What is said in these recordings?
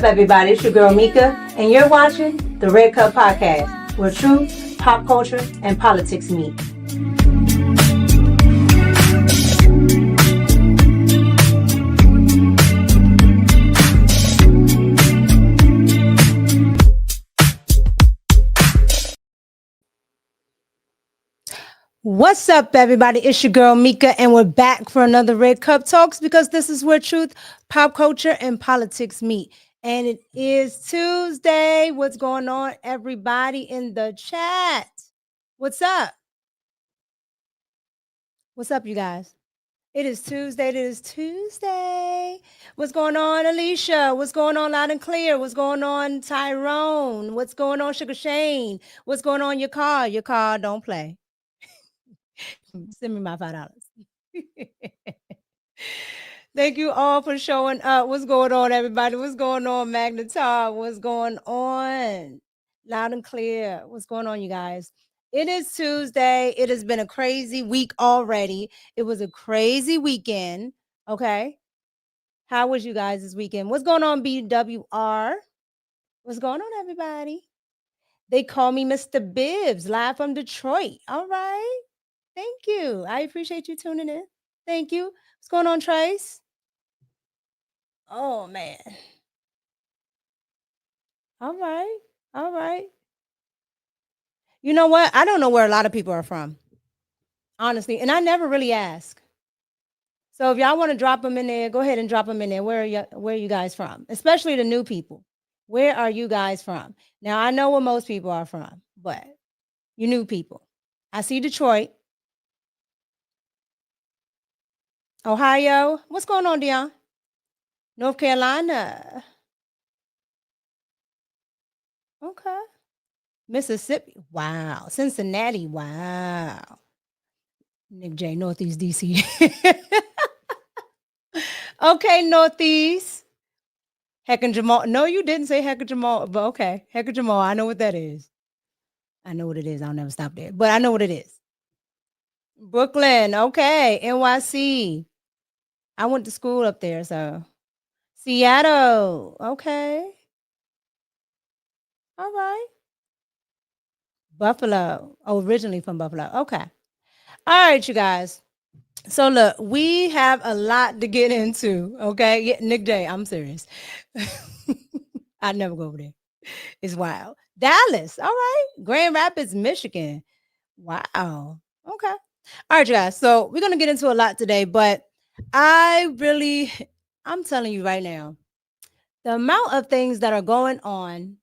up, everybody? It's your girl Mika, and you're watching the Red Cup Podcast, where truth, pop culture, and politics meet. What's up, everybody? It's your girl Mika, and we're back for another Red Cup Talks because this is where truth, pop culture, and politics meet. And it is Tuesday. What's going on, everybody in the chat? What's up? What's up, you guys? It is Tuesday. It is Tuesday. What's going on, Alicia? What's going on, Loud and Clear? What's going on, Tyrone? What's going on, Sugar Shane? What's going on, your car? Your car don't play. Send me my $5. Thank you all for showing up. What's going on, everybody? What's going on, Magnetar? What's going on? Loud and clear. What's going on, you guys? It is Tuesday. It has been a crazy week already. It was a crazy weekend. Okay. How was you guys this weekend? What's going on, BWR? What's going on, everybody? They call me Mr. Bibbs, live from Detroit. All right. Thank you. I appreciate you tuning in. Thank you. What's going on, Trace? Oh, man. All right. All right. You know what? I don't know where a lot of people are from, honestly. And I never really ask. So if y'all want to drop them in there, go ahead and drop them in there. Where are you guys from? Especially the new people. Where are you guys from? Now, I know where most people are from, but you new people. I see Detroit. Ohio. What's going on, Dion? North Carolina. Okay. Mississippi. Wow. Cincinnati. Wow. Nick J, Northeast DC. Okay, Northeast. Heck and Jamal. No, you didn't say Heck and Jamal, but okay. Heck and Jamal. I know what that is. I know what it is. I'll never stop there, but I know what it is. Brooklyn. Okay. NYC. I went to school up there, so. Seattle. Okay. All right. Buffalo. Oh, originally from Buffalo. Okay. All right, you guys. So look, we have a lot to get into. Okay. Yeah, Nick J, I'm serious. I'd never go over there. It's wild. Dallas. All right. Grand Rapids, Michigan. Wow. Okay. All right, you guys. So we're going to get into a lot today, but I'm telling you right now, the amount of things that are going on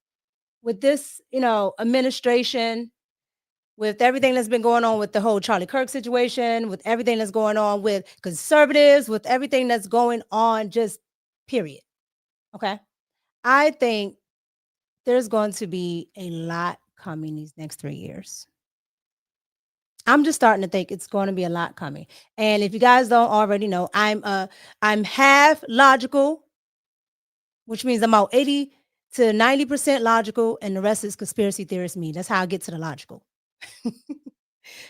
with this, administration, with everything that's been going on with the whole Charlie Kirk situation, with everything that's going on with conservatives, with everything that's going on, just period. Okay. I think there's going to be a lot coming these next 3 years. I'm just starting to think it's going to be a lot coming. And if you guys don't already know, I'm half logical, which means I'm about 80 to 90% logical, and the rest is conspiracy theorist me. That's how I get to the logical.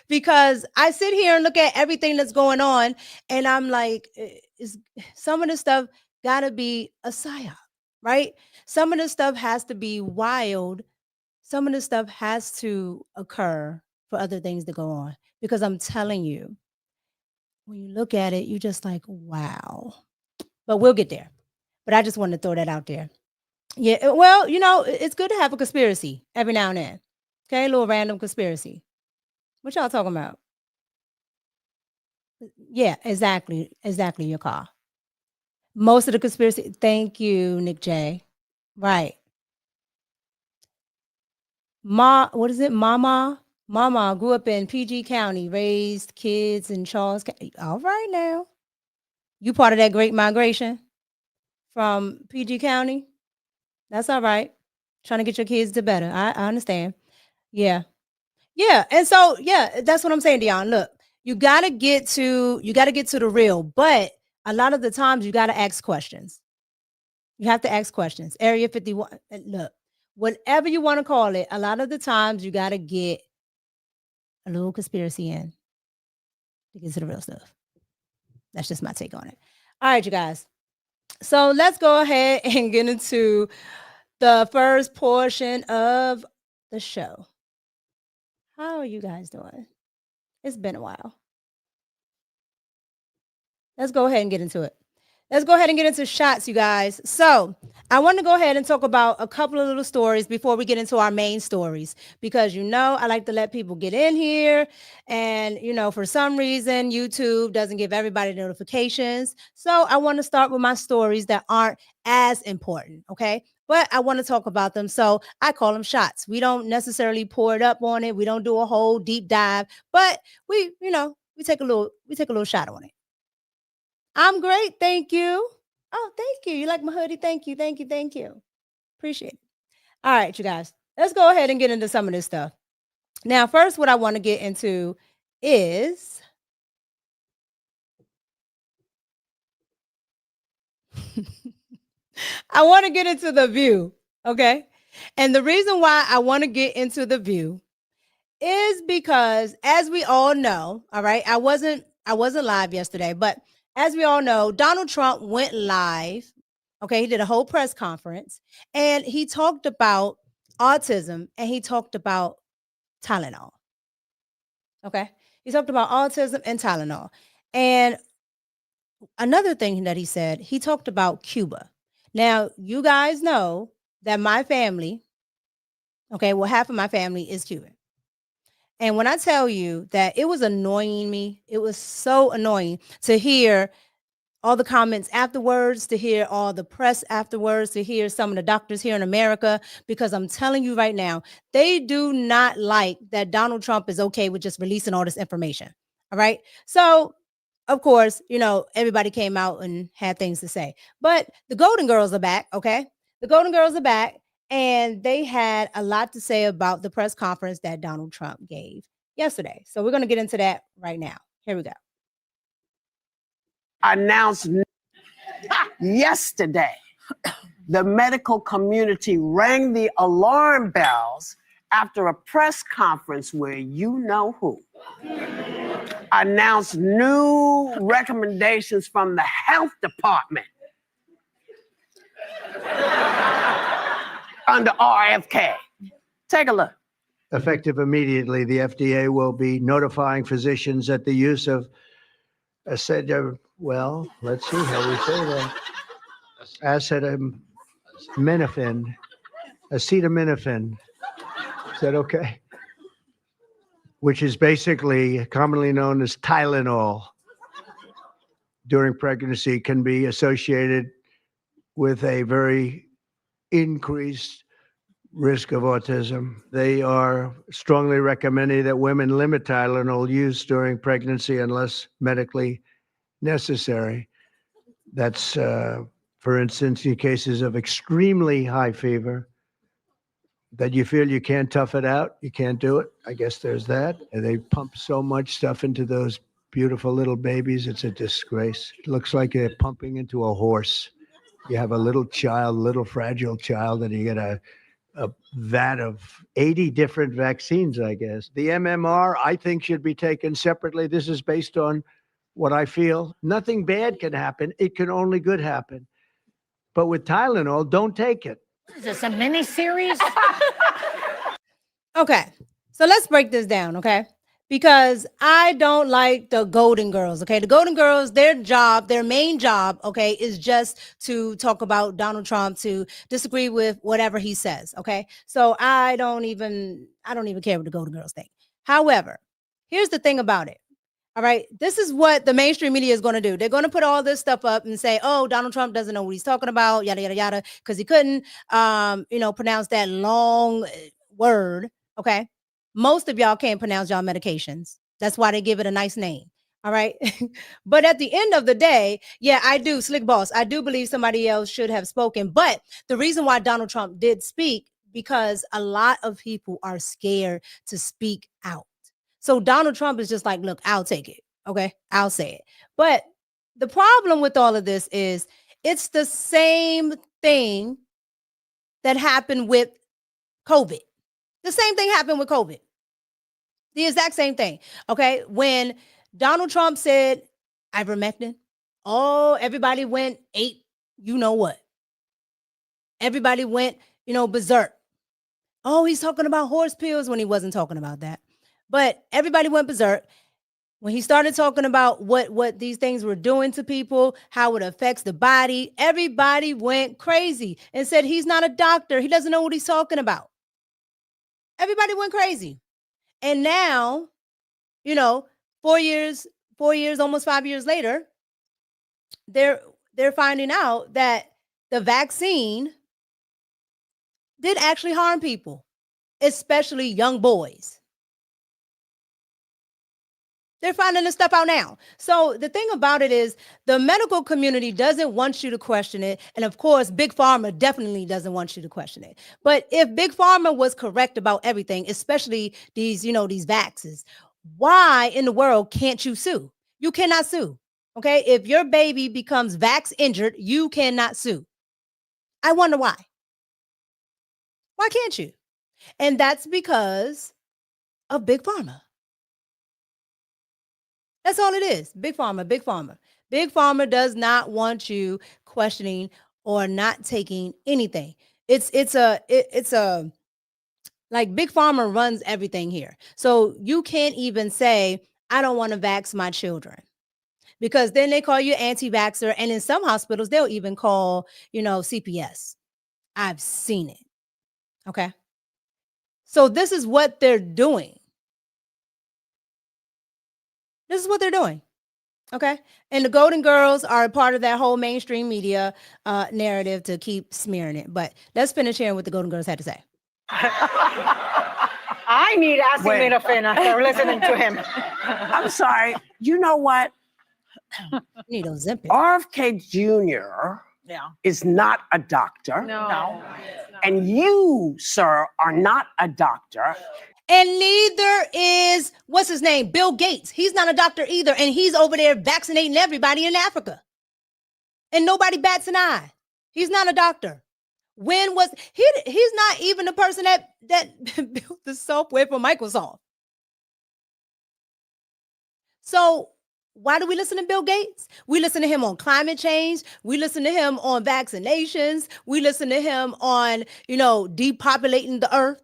Because I sit here and look at everything that's going on, and I'm like, some of the stuff got to be a psyop, right? Some of the stuff has to be wild. Some of the stuff has to occur for other things to go on. Because I'm telling you, when you look at it, you're just like, wow. But we'll get there. But I just wanted to throw that out there. Yeah, well, it's good to have a conspiracy every now and then. Okay, a little random conspiracy. What y'all talking about? Yeah, exactly. Exactly, your car. Most of the conspiracy. Thank you, Nick J. Right. What is it? Mama grew up in PG County, raised kids in Charles County. All right now. You part of that great migration from PG County? That's all right. Trying to get your kids to better. I understand. Yeah. Yeah. And so, yeah, that's what I'm saying, Dion. Look, you gotta get to the real, but a lot of the times you gotta ask questions. You have to ask questions. Area 51. Look, whatever you want to call it, a lot of the times you gotta get a little conspiracy in to get to the real stuff. That's just my take on it. All right, you guys. So let's go ahead and get into the first portion of the show. How are you guys doing? It's been a while. Let's go ahead and get into it. Let's go ahead and get into shots, you guys. So I want to go ahead and talk about a couple of little stories before we get into our main stories, because I like to let people get in here. And, for some reason, YouTube doesn't give everybody notifications. So I want to start with my stories that aren't as important. Okay. But I want to talk about them. So I call them shots. We don't necessarily pour it up on it. We don't do a whole deep dive, but we take a little shot on it. I'm great, thank you. Oh, thank you. You like my hoodie? Thank you, thank you, thank you. Appreciate it. All right, you guys. Let's go ahead and get into some of this stuff. Now, first, what I want to get into is I want to get into The View, okay? And the reason why I want to get into The View is because, as we all know, all right, I wasn't live yesterday, but as we all know, Donald Trump went live. Okay, he did a whole press conference and he talked about autism and he talked about Tylenol. Okay, he talked about autism and Tylenol. And another thing that he talked about Cuba. Now, you guys know that my family, okay, well, half of my family is Cuban. And when I tell you that it was annoying me, it was so annoying to hear all the comments afterwards, to hear all the press afterwards, to hear some of the doctors here in America, because I'm telling you right now, they do not like that Donald Trump is okay with just releasing all this information. All right. So, of course, everybody came out and had things to say, but the Golden Girls are back. Okay. The Golden Girls are back. And they had a lot to say about the press conference that Donald Trump gave yesterday. So we're going to get into that right now. Here we go. Announced yesterday, the medical community rang the alarm bells after a press conference where who announced new recommendations from the health department under RFK. Take a look. Effective immediately, the FDA will be notifying physicians that the use of let's see how we say that. Acetaminophen. Is that okay? Which is basically commonly known as Tylenol during pregnancy, can be associated with a very increased risk of autism. They are strongly recommending that women limit Tylenol use during pregnancy unless medically necessary. That's, for instance, in cases of extremely high fever, that you feel you can't tough it out, you can't do it. I guess there's that. And they pump so much stuff into those beautiful little babies, it's a disgrace. It looks like they're pumping into a horse. You have a little child, little fragile child, and you get a vat of 80 different vaccines, I guess. The MMR, I think, should be taken separately. This is based on what I feel. Nothing bad can happen. It can only good happen. But with Tylenol, don't take it. Is this a mini series? Okay, so let's break this down, okay? Because I don't like the Golden Girls, okay? The Golden Girls, their main job, okay, is just to talk about Donald Trump, to disagree with whatever he says, okay? So I don't even care what the Golden Girls think. However, here's the thing about it. All right, this is what the mainstream media is going to do. They're going to put all this stuff up and say, "Oh, Donald Trump doesn't know what he's talking about, yada yada yada," because he couldn't, pronounce that long word. Okay, most of y'all can't pronounce y'all medications. That's why they give it a nice name. All right, but at the end of the day, yeah, I do, Slick Boss. I do believe somebody else should have spoken. But the reason why Donald Trump did speak, because a lot of people are scared to speak out. So Donald Trump is just like, look, I'll take it. Okay, I'll say it. But the problem with all of this is it's the same thing that happened with COVID. The same thing happened with COVID. The exact same thing. Okay, when Donald Trump said ivermectin, everybody ate you know what. Everybody went, berserk. Oh, he's talking about horse pills when he wasn't talking about that. But everybody went berserk. When he started talking about what these things were doing to people, how it affects the body, everybody went crazy and said he's not a doctor. He doesn't know what he's talking about. Everybody went crazy. And now, 4 years, almost 5 years later, they're finding out that the vaccine did actually harm people, especially young boys. They're finding this stuff out now. So the thing about it is the medical community doesn't want you to question it. And of course, Big Pharma definitely doesn't want you to question it. But if Big Pharma was correct about everything, especially these vaxes, why in the world can't you sue? You cannot sue. Okay. If your baby becomes vax injured, you cannot sue. I wonder why. Why can't you? And that's because of Big Pharma. That's all it is. Big Pharma, Big Pharma. Big Pharma does not want you questioning or not taking anything. It's a like Big Pharma runs everything here. So you can't even say, I don't want to vax my children. Because then they call you anti-vaxxer. And in some hospitals, they'll even call, CPS. I've seen it. Okay. So this is what they're doing. This is what they're doing. Okay. And the Golden Girls are a part of that whole mainstream media narrative to keep smearing it. But let's finish hearing what the Golden Girls had to say. I need acetaminophen after listening to him. I'm sorry. You know what? You need Ozempic. RFK Jr. is not a doctor. No. And you, sir, are not a doctor. And neither is, what's his name? Bill Gates. He's not a doctor either. And he's over there vaccinating everybody in Africa. And nobody bats an eye. He's not a doctor. When was he's not even the person that built the software for Microsoft. So why do we listen to Bill Gates? We listen to him on climate change. We listen to him on vaccinations. We listen to him on, depopulating the earth.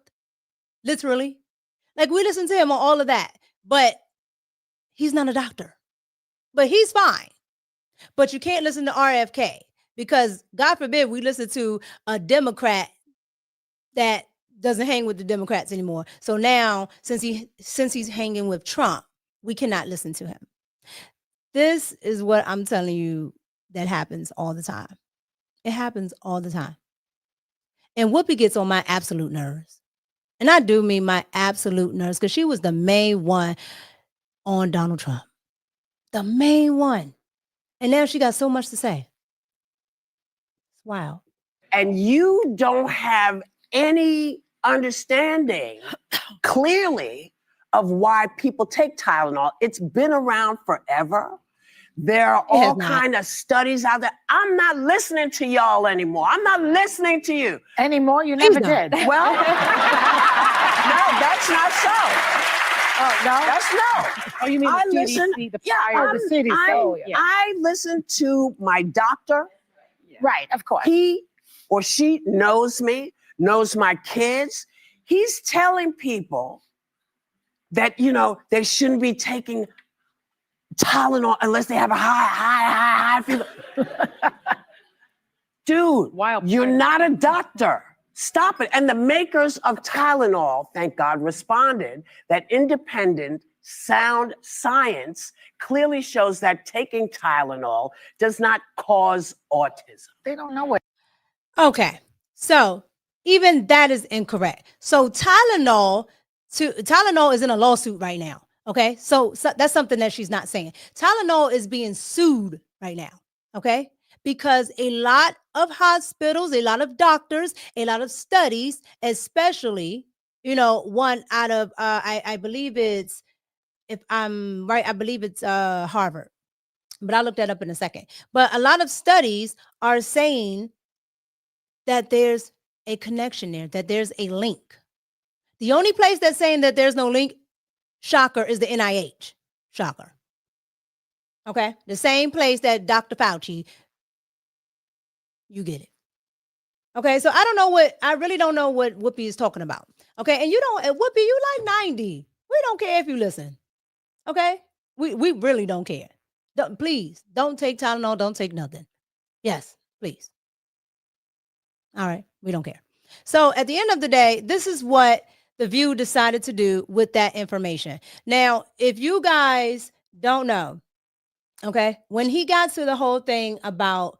Literally. Like we listen to him on all of that. But he's not a doctor. But he's fine. But you can't listen to RFK because God forbid we listen to a Democrat that doesn't hang with the Democrats anymore. So now, since he's hanging with Trump, we cannot listen to him. This is what I'm telling you that happens all the time. It happens all the time. And Whoopi gets on my absolute nerves. And I do mean my absolute nerves because she was the main one on Donald Trump. The main one. And now she got so much to say. It's wild. And you don't have any understanding clearly of why people take Tylenol. It's been around forever. There are all kind of studies out there. I'm not listening to y'all anymore. I'm not listening to you. Anymore? You never did. Well, no, that's not so. Oh, no? That's no. Oh, you mean I the listen, CDC, the prior, the CDC. I listen to my doctor. Yeah. Right, of course. He or she knows me, knows my kids. He's telling people that, they shouldn't be taking Tylenol unless they have a high fever. Dude, you're not a doctor. Stop it. And the makers of Tylenol, thank God, responded that independent, sound science clearly shows that taking Tylenol does not cause autism. They don't know what. Okay. So even that is incorrect. So Tylenol is in a lawsuit right now. Okay. So that's something that she's not saying. Tylenol is being sued right now. Okay. Because a lot of hospitals, a lot of doctors, a lot of studies, especially, one out of, I believe it's, if I'm right, I believe it's Harvard, but I'll look that up in a second. But a lot of studies are saying that there's a connection there, that there's a link. The only place that's saying that there's no link, shocker, is the NIH. Shocker. Okay. The same place that Dr. Fauci you get it. Okay, so I really don't know what Whoopi is talking about. Okay, and you don't, Whoopi, you like 90. We don't care if you listen. Okay, we really don't care. Please don't take Tylenol. Don't take nothing. Yes, please. All right, we don't care. So at the end of the day, this is what The View decided to do with that information. Now, if you guys don't know, okay, when he got to the whole thing about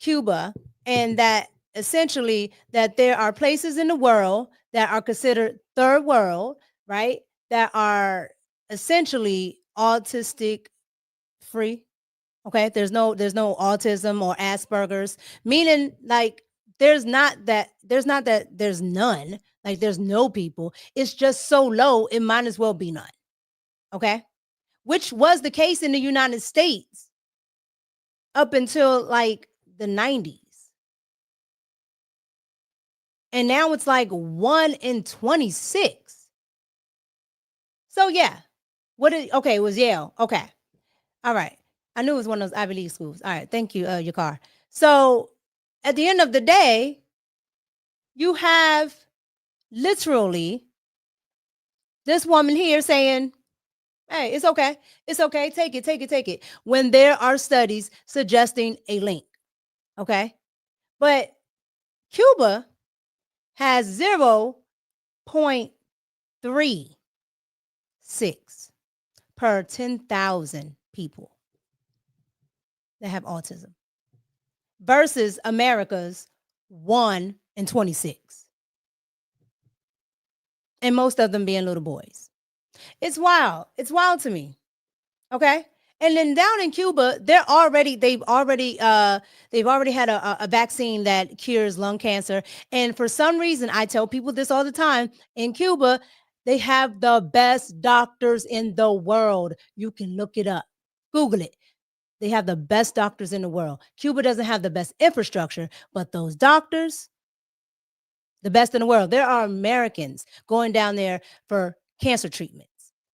Cuba and that essentially that there are places in the world that are considered third world, right? That are essentially autistic free. Okay, there's no autism or Asperger's, meaning like there's none, like there's no people. It's just so low, it might as well be none. Okay, which was the case in the United States up until like the 90s. And now it's like 1 in 26. So yeah. Okay, it was Yale. Okay. All right. I knew it was one of those Ivy League schools. All right. Thank you, your car. So at the end of the day, you have literally this woman here saying, hey, it's okay. It's okay. Take it, take it, take it. When there are studies suggesting a link. Okay. But Cuba has 0.36 per 10,000 people that have autism versus America's 1 in 26. And most of them being little boys. It's wild. It's wild to me. Okay. And then down in Cuba, they've already had a vaccine that cures lung cancer. And for some reason, I tell people this all the time, in Cuba, they have the best doctors in the world. You can look it up. Google it. They have the best doctors in the world. Cuba doesn't have the best infrastructure, but those doctors, the best in the world. There are Americans going down there for cancer treatments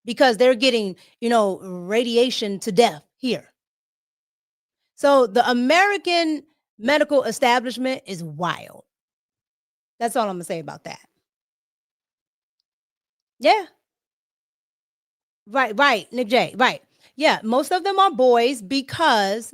because they're getting, radiation to death here. So the American medical establishment is wild. That's all I'm going to say about that. Yeah. Right. Nick J. Right. Yeah. Most of them are boys because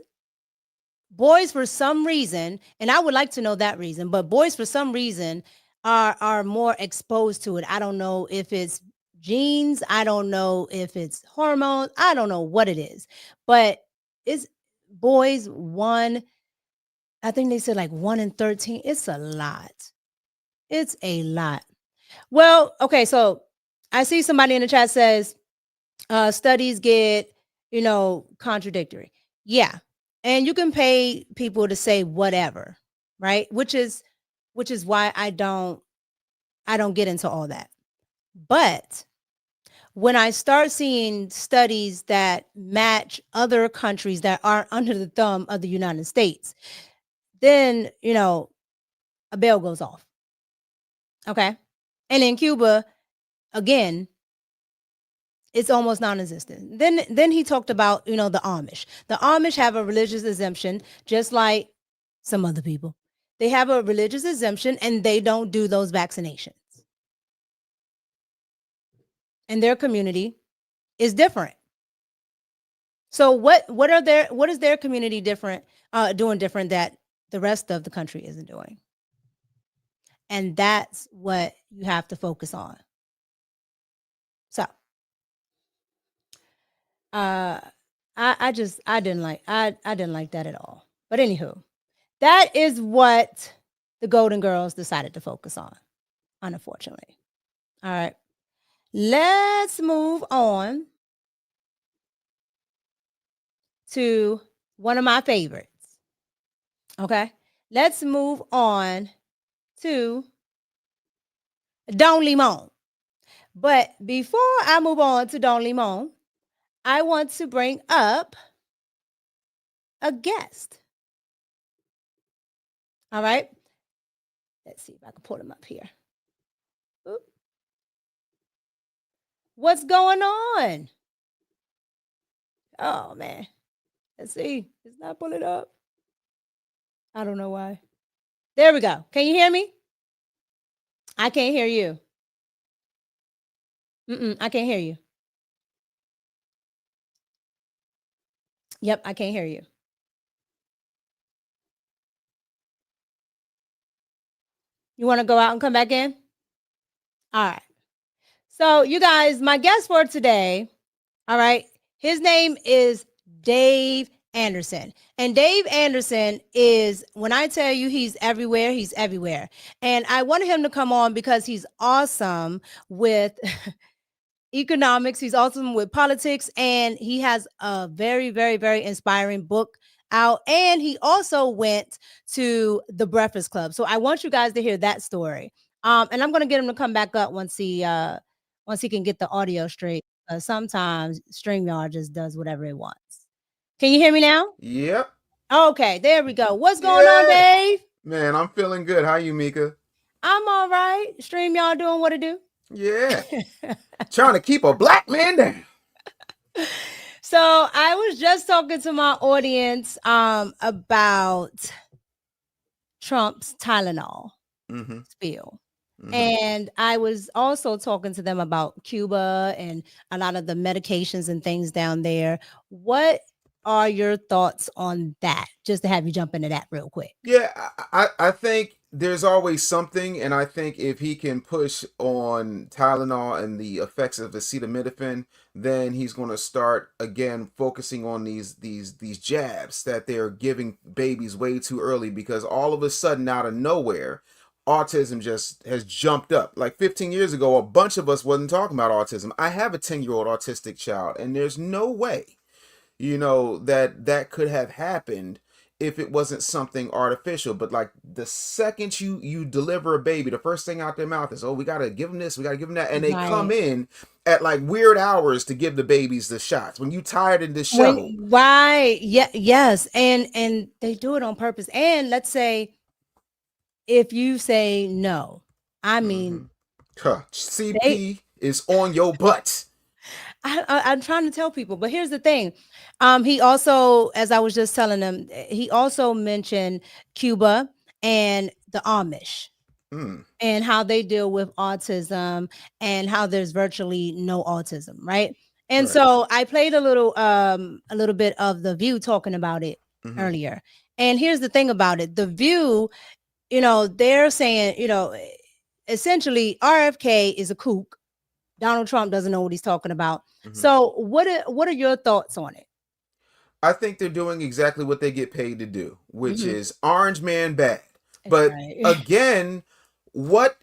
boys, for some reason, and I would like to know that reason, but boys, for some reason, are more exposed to it. I don't know if it's genes. I don't know if it's hormones. I don't know what it is, but it's boys I think they said like 1 in 13. It's a lot. It's a lot. Well, okay. So I see somebody in the chat says, studies get, contradictory. Yeah. And you can pay people to say whatever, right? Which is why I don't get into all that. But when I start seeing studies that match other countries that are under the thumb of the United States, then, a bell goes off. Okay. And in Cuba, again, it's almost non-existent. Then he talked about, the Amish. The Amish have a religious exemption, just like some other people. They have a religious exemption and they don't do those vaccinations. And their community is different. So what is their community doing different that the rest of the country isn't doing? And that's what you have to focus on. So I didn't like that at all. But anywho, that is what the Golden Girls decided to focus on, unfortunately. All right. Let's move on to one of my favorites. Okay. Let's move on to Don Limon. But before I move on to Don Limon, I want to bring up a guest. All right. Let's see if I can pull him up here. Oop. What's going on? Oh, man. Let's see. It's not pulling up. I don't know why. There we go. Can you hear me? I can't hear you. I can't hear you. Yep, I can't hear you. You want to go out and come back in? All right. So, you guys, my guest for today, all right, his name is Dave Anderson. And Dave Anderson is, when I tell you he's everywhere, he's everywhere. And I wanted him to come on because he's awesome with economics. He's awesome with politics. And he has a very, very, very inspiring book out. And he also went to the Breakfast Club. So I want you guys to hear that story. And I'm going to get him to come back up once he can get the audio straight. Sometimes StreamYard just does whatever it wants. Can you hear me now? Yep. Okay, there we go. What's going on, Dave? Man, I'm feeling good. How you, Mika? I'm all right. StreamYard doing what it do? Yeah. Trying to keep a black man down. So I was just talking to my audience about Trump's Tylenol spiel. And I was also talking to them about Cuba and a lot of the medications and things down there. What are your thoughts on that? Just to have you jump into that real quick. Yeah, I think there's always something, and I think if he can push on Tylenol and the effects of acetaminophen, then he's going to start again focusing on these jabs that they're giving babies way too early, because all of a sudden out of nowhere, autism just has jumped up. Like 15 years ago, a bunch of us wasn't talking about autism. I have a 10-year-old autistic child, and there's no way, that could have happened if it wasn't something artificial. But like the second you deliver a baby, the first thing out their mouth is, oh, we got to give them this, we got to give them that. And they come in at like weird hours to give the babies the shots when you tired in the show. Right. Yeah. Yes. And they do it on purpose. And let's say, if you say no, I mean, CP is on your butt. I'm trying to tell people, but here's the thing. He also, as I was just telling them, he also mentioned Cuba and the Amish and how they deal with autism and how there's virtually no autism, right? And so I played a little bit of The View talking about it earlier. And here's the thing about it. The View, they're saying, essentially RFK is a kook. Donald Trump doesn't know what he's talking about. So what are your thoughts on it? I think they're doing exactly what they get paid to do, which is orange man bad. But again, what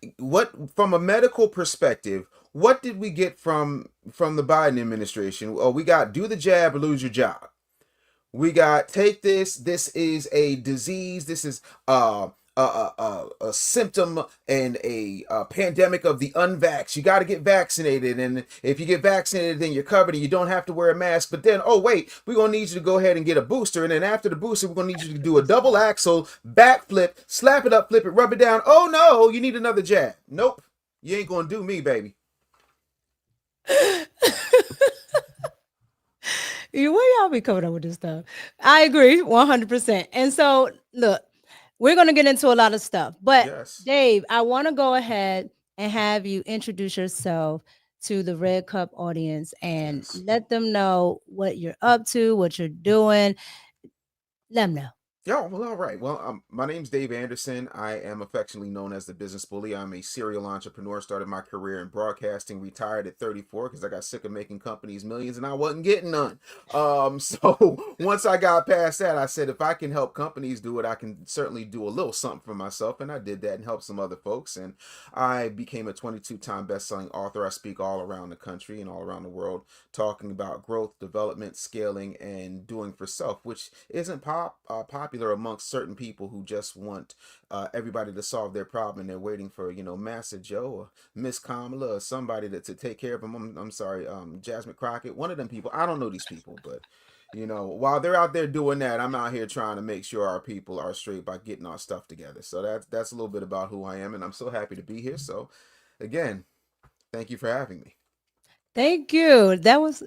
from a medical perspective, what did we get from the Biden administration? Oh, we got do the jab or lose your job. We got take this. This is a disease. This is a symptom and a pandemic of the unvaxxed. You got to get vaccinated, and if you get vaccinated, then you're covered and you don't have to wear a mask. But then, oh wait, we're gonna need you to go ahead and get a booster, and then after the booster, we're gonna need you to do a double axle backflip, slap it up, flip it, rub it down. Oh no, you need another jab. Nope, you ain't gonna do me, baby. Where y'all be coming up with this stuff? I agree 100%. And so, look, we're going to get into a lot of stuff. But, Dave, I want to go ahead and have you introduce yourself to the Red Cup audience and let them know what you're up to, what you're doing. Let them know. Yeah, well, all right. Well, my name's Dave Anderson. I am affectionately known as the Business Bully. I'm a serial entrepreneur. Started my career in broadcasting. Retired at 34 because I got sick of making companies millions and I wasn't getting none. So once I got past that, I said, if I can help companies do it, I can certainly do a little something for myself. And I did that and helped some other folks. And I became a 22-time best-selling author. I speak all around the country and all around the world, talking about growth, development, scaling, and doing for self, which isn't popular amongst certain people who just want everybody to solve their problem, and they're waiting for Master Joe or Miss Kamala or somebody to take care of them. I'm sorry, Jasmine Crockett, one of them people. I don't know these people, but while they're out there doing that, I'm out here trying to make sure our people are straight by getting our stuff together. So that's a little bit about who I am, and I'm so happy to be here. So again, thank you for having me. Thank you. That was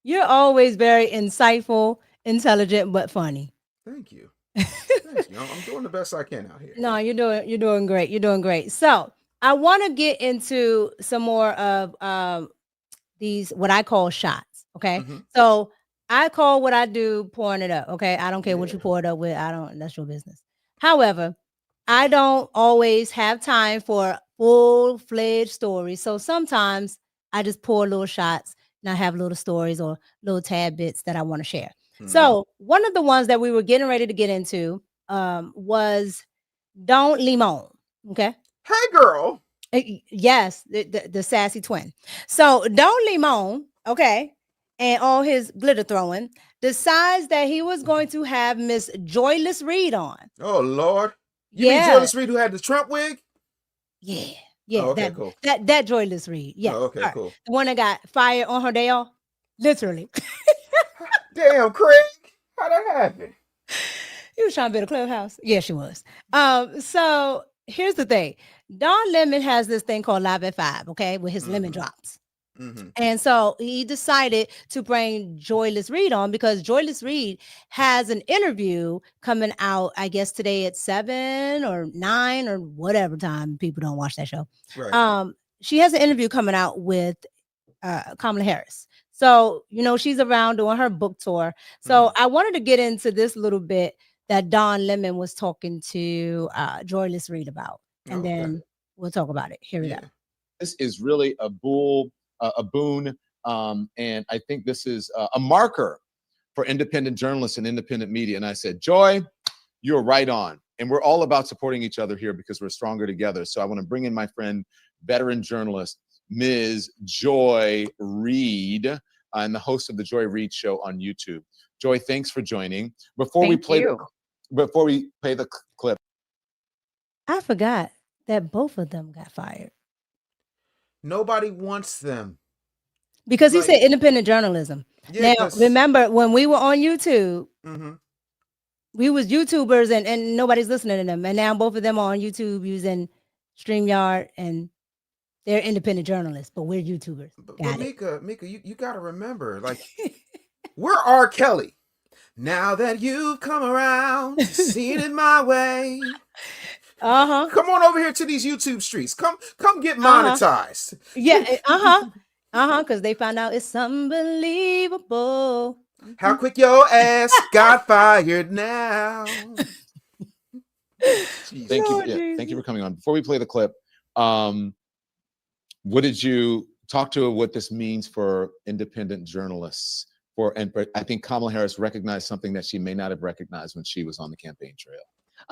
you're always very insightful, intelligent, but funny. Thank you. Thank you. I'm doing the best I can out here. No, you're doing great. You're doing great. So I want to get into some more of these what I call shots. Okay. Mhm. So I call what I do pouring it up. Okay. I don't care what Yeah. you pour it up with. That's your business. However, I don't always have time for full-fledged stories. So sometimes I just pour little shots and I have little stories or little tad bits that I want to share. Mhm. So one of the ones that we were getting ready to get into was Don Limon. Okay. Hey, girl. Yes, the sassy twin. So Don Limon, okay, and all his glitter throwing, decides that he was going to have Miss Joyless Reed on. Oh, Lord. You mean Yeah, Joyless Reed who had the Trump wig? yeah, Oh, okay, cool. that Joyless Reed. Yeah. Oh, okay, cool. The one that got fired on her day off. Literally. Damn, Craig. How'd that happen? He was trying to build a clubhouse. Yeah, she was. So here's the thing. Don Lemon has this thing called Live at 5, okay, with his lemon drops. Mm-hmm. And so he decided to bring Joyless Reed on because Joyless Reed has an interview coming out, I guess today at 7 or 9 or whatever time people don't watch that show. Right. She has an interview coming out with Kamala Harris. So, she's around doing her book tour. So I wanted to get into this little bit that Don Lemon was talking to Joyless Reed about. And then we'll talk about it. Here we go. This is really a boon. And I think this is a marker for independent journalists and independent media. And I said, Joy, you're right on. And we're all about supporting each other here because we're stronger together. So I want to bring in my friend, veteran journalist, Ms. Joy Reed, and the host of the Joy Reed Show on YouTube. Joy, thanks for joining. Before we play the clip, I forgot that both of them got fired. Nobody wants them. Because he said independent journalism. Yeah, now, remember when we were on YouTube, mm-hmm. we was YouTubers and nobody's listening to them. And now both of them are on YouTube using StreamYard and they're independent journalists, but we're YouTubers. But Mika, you got to remember, like, we're R. Kelly. Now that you've come around, seen it my way. Come on over here to these YouTube streets. Come get monetized. Yeah, because they found out it's unbelievable. How quick your ass got fired now. Thank you for coming on. Before we play the clip, what did you talk to what this means for independent journalists? And I think Kamala Harris recognized something that she may not have recognized when she was on the campaign trail.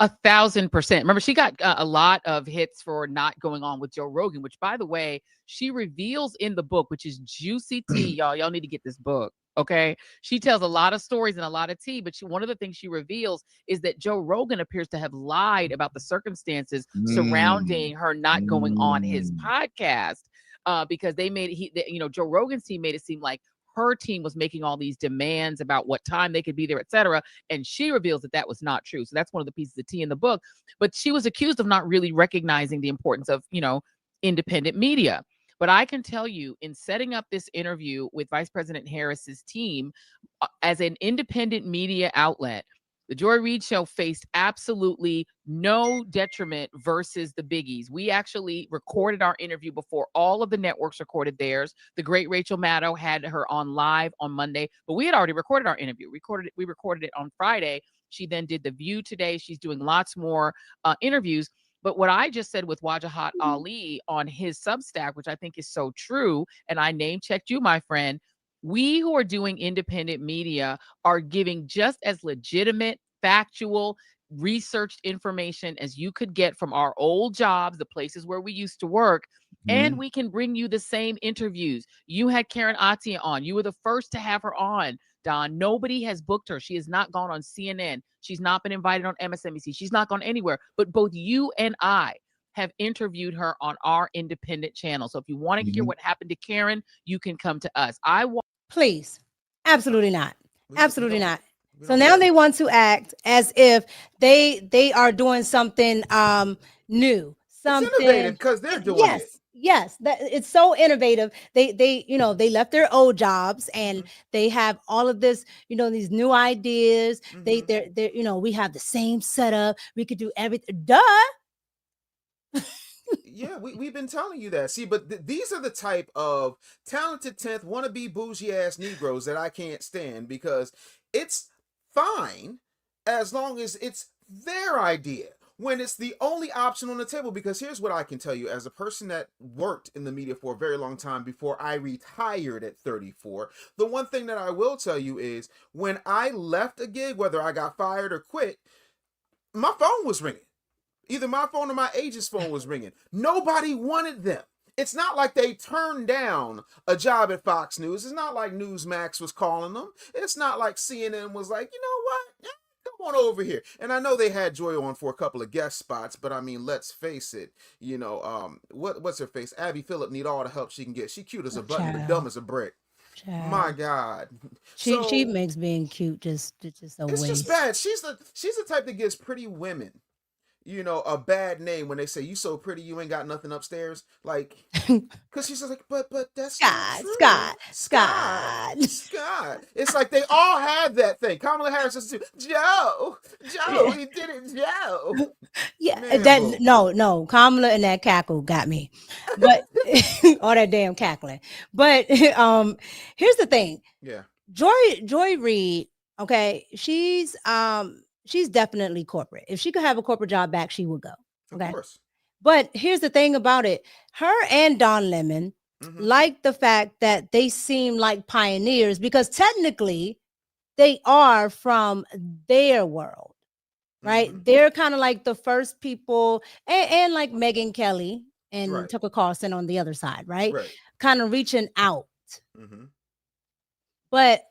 1,000%. Remember, she got a lot of hits for not going on with Joe Rogan, which, by the way, she reveals in the book, which is juicy tea. Y'all need to get this book. Okay. She tells a lot of stories and a lot of tea, but one of the things she reveals is that Joe Rogan appears to have lied about the circumstances surrounding her not going on his podcast, because Joe Rogan's team made it seem like her team was making all these demands about what time they could be there, et cetera. And she reveals that that was not true. So that's one of the pieces of tea in the book. But she was accused of not really recognizing the importance of, independent media. But I can tell you, in setting up this interview with Vice President Harris's team, as an independent media outlet, the Joy Reid Show faced absolutely no detriment versus the biggies. We actually recorded our interview before all of the networks recorded theirs. The great Rachel Maddow had her on live on Monday, but we had already recorded our interview. We recorded it on Friday. She then did The View today. She's doing lots more interviews. But what I just said with Wajahat Ali on his Substack, which I think is so true, and I name checked you, my friend, we who are doing independent media are giving just as legitimate, factual, researched information as you could get from our old jobs, the places where we used to work. And we can bring you the same interviews. You had Karen Atia on. You were the first to have her on, Don. Nobody has booked her. She has not gone on CNN. She's not been invited on MSNBC. She's not gone anywhere. But both you and I have interviewed her on our independent channel. So if you want to hear what happened to Karen, you can come to us. Please. Absolutely not. Absolutely not. So now they want to act as if they are doing something new. Something innovative because they're doing it. Yes, that it's so innovative. They left their old jobs and they have all of this, these new ideas. They're we have the same setup. We could do everything. Duh. Yeah, we've been telling you that. See, but these are the type of talented 10th wannabe bougie ass Negroes that I can't stand, because it's fine as long as it's their idea, when it's the only option on the table. Because here's what I can tell you, as a person that worked in the media for a very long time before I retired at 34, the one thing that I will tell you is, when I left a gig, whether I got fired or quit, my phone was ringing. Either my phone or my agent's phone was ringing. Nobody wanted them. It's not like they turned down a job at Fox News. It's not like Newsmax was calling them. It's not like CNN was like, you know what? Come on over here. And I know they had Joy on for a couple of guest spots, but I mean, let's face it. What's her face? Abby Phillip need all the help she can get. She cute as a button, but dumb as a brick. Child. My God. She makes being cute just a it's waste. just bad. She's the type that gives pretty women a bad name when they say, you so pretty, you ain't got nothing upstairs. Like, because she's just like, but that's Scott. It's like they all have that thing. Kamala Harris says too, Joe, he did it, Joe. Yeah, Man, no, Kamala and that cackle got me, but all that damn cackling. But here's the thing. Yeah, Joy Reid. Okay, she's definitely corporate. If she could have a corporate job back, she would go. Okay. Of course. But here's the thing about it. Her and Don Lemon like the fact that they seem like pioneers, because technically they are from their world, right? They're kind of like the first people, and like Megyn Kelly and Tucker Carlson on the other side, right? Kind of reaching out. But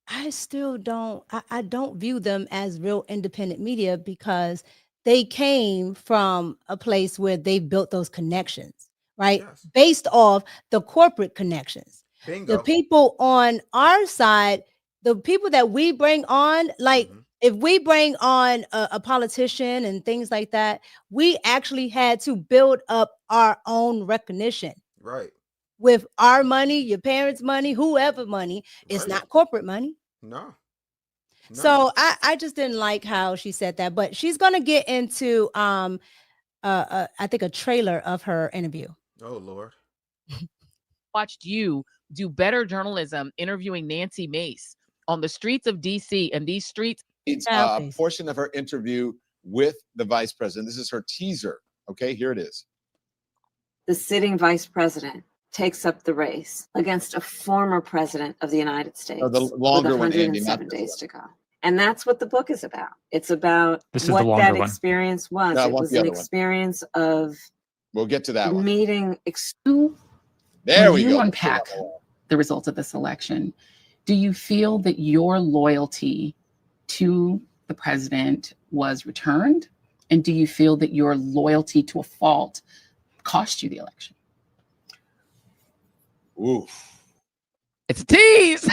I still don't, I don't view them as real independent media, because they came from a place where they built those connections, right? Yes. Based off the corporate connections. Bingo. The people on our side, the people that we bring on, like if we bring on a politician and things like that, we actually had to build up our own recognition. Right. With our money, your parents' money, whoever money. It's not corporate money. No. So I just didn't like how she said that, but she's gonna get into I think a trailer of her interview. Oh Lord. Watched you do better journalism interviewing Nancy Mace on the streets of DC, and these streets. It's a portion of her interview with the vice president. This is her teaser. Okay, here it is. The sitting vice president takes up the race against a former president of the United States. The longer with one, Andy, 107 days to go. And that's what the book is about. It's about what that experience was. No, it was an experience of we'll get to that one. Meeting. There we go. You unpack the results of this election. Do you feel that your loyalty to the president was returned? And do you feel that your loyalty to a fault cost you the election? Oof. It's a tease.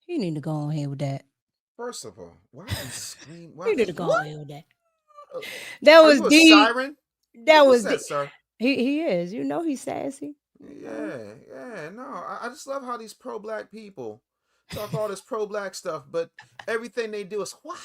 You need to go on here with that. First of all, why are you screaming? You need to go on here with that. That was the siren. That was that, sir. He is. He's sassy. Yeah. No, I just love how these pro-black people talk all this pro-black stuff, but everything they do is what?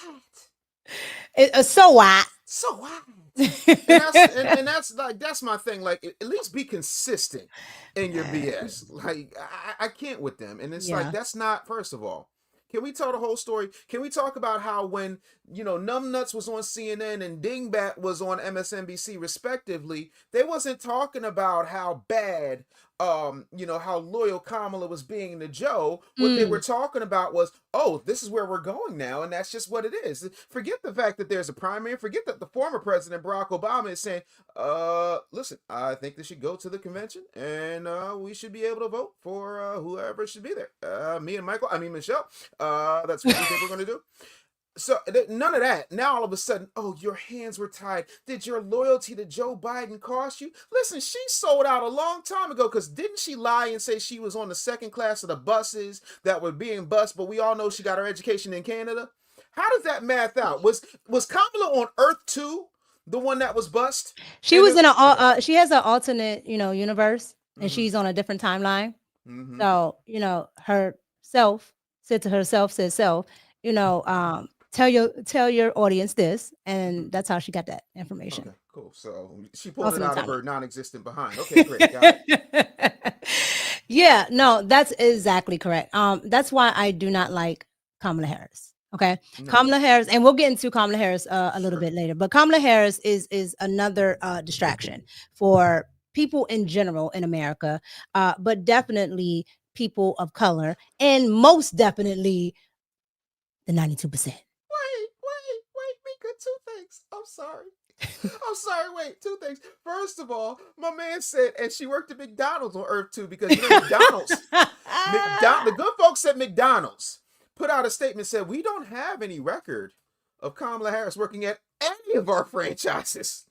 So what? So what? and that's my thing. Like, at least be consistent in your BS. Like, I can't with them, and it's like, that's not. First of all, can we tell the whole story? Can we talk about how when Numbnuts was on CNN and Dingbat was on MSNBC respectively, they wasn't talking about how bad how loyal Kamala was being to Joe. What they were talking about was, oh, this is where we're going now, and that's just what it is. Forget the fact that there's a primary. Forget that the former president, Barack Obama, is saying, listen, I think they should go to the convention, and we should be able to vote for whoever should be there. Me and Michelle. That's what we think we're going to do. So none of that. Now all of a sudden, oh, your hands were tied. Did your loyalty to Joe Biden cost you? Listen, she sold out a long time ago, because didn't she lie and say she was on the second class of the buses that were being bused, but we all know she got her education in Canada? How does that math out? Was Kamala on Earth 2 The one that was bust? She And was it- in a she has an alternate, universe, and Mhm. she's on a different timeline. Mhm. So, herself said to herself, said self, tell your audience this, and that's how she got that information. Okay, cool. So she pulled it Alternate out of timeline. her non-existent behind. Okay, great. Got it. Yeah, no, that's exactly correct. That's why I do not like Kamala Harris. Okay, No. Kamala Harris, and we'll get into Kamala Harris a little Sure. bit later. But Kamala Harris is another distraction for people in general in America, but definitely people of color, and most definitely the 92%. Wait, Mika, two things. I'm sorry. Wait, two things. First of all, my man said, and she worked at McDonald's on Earth too, because McDonald's, the good folks at McDonald's put out a statement, said, we don't have any record of Kamala Harris working at any of our franchises.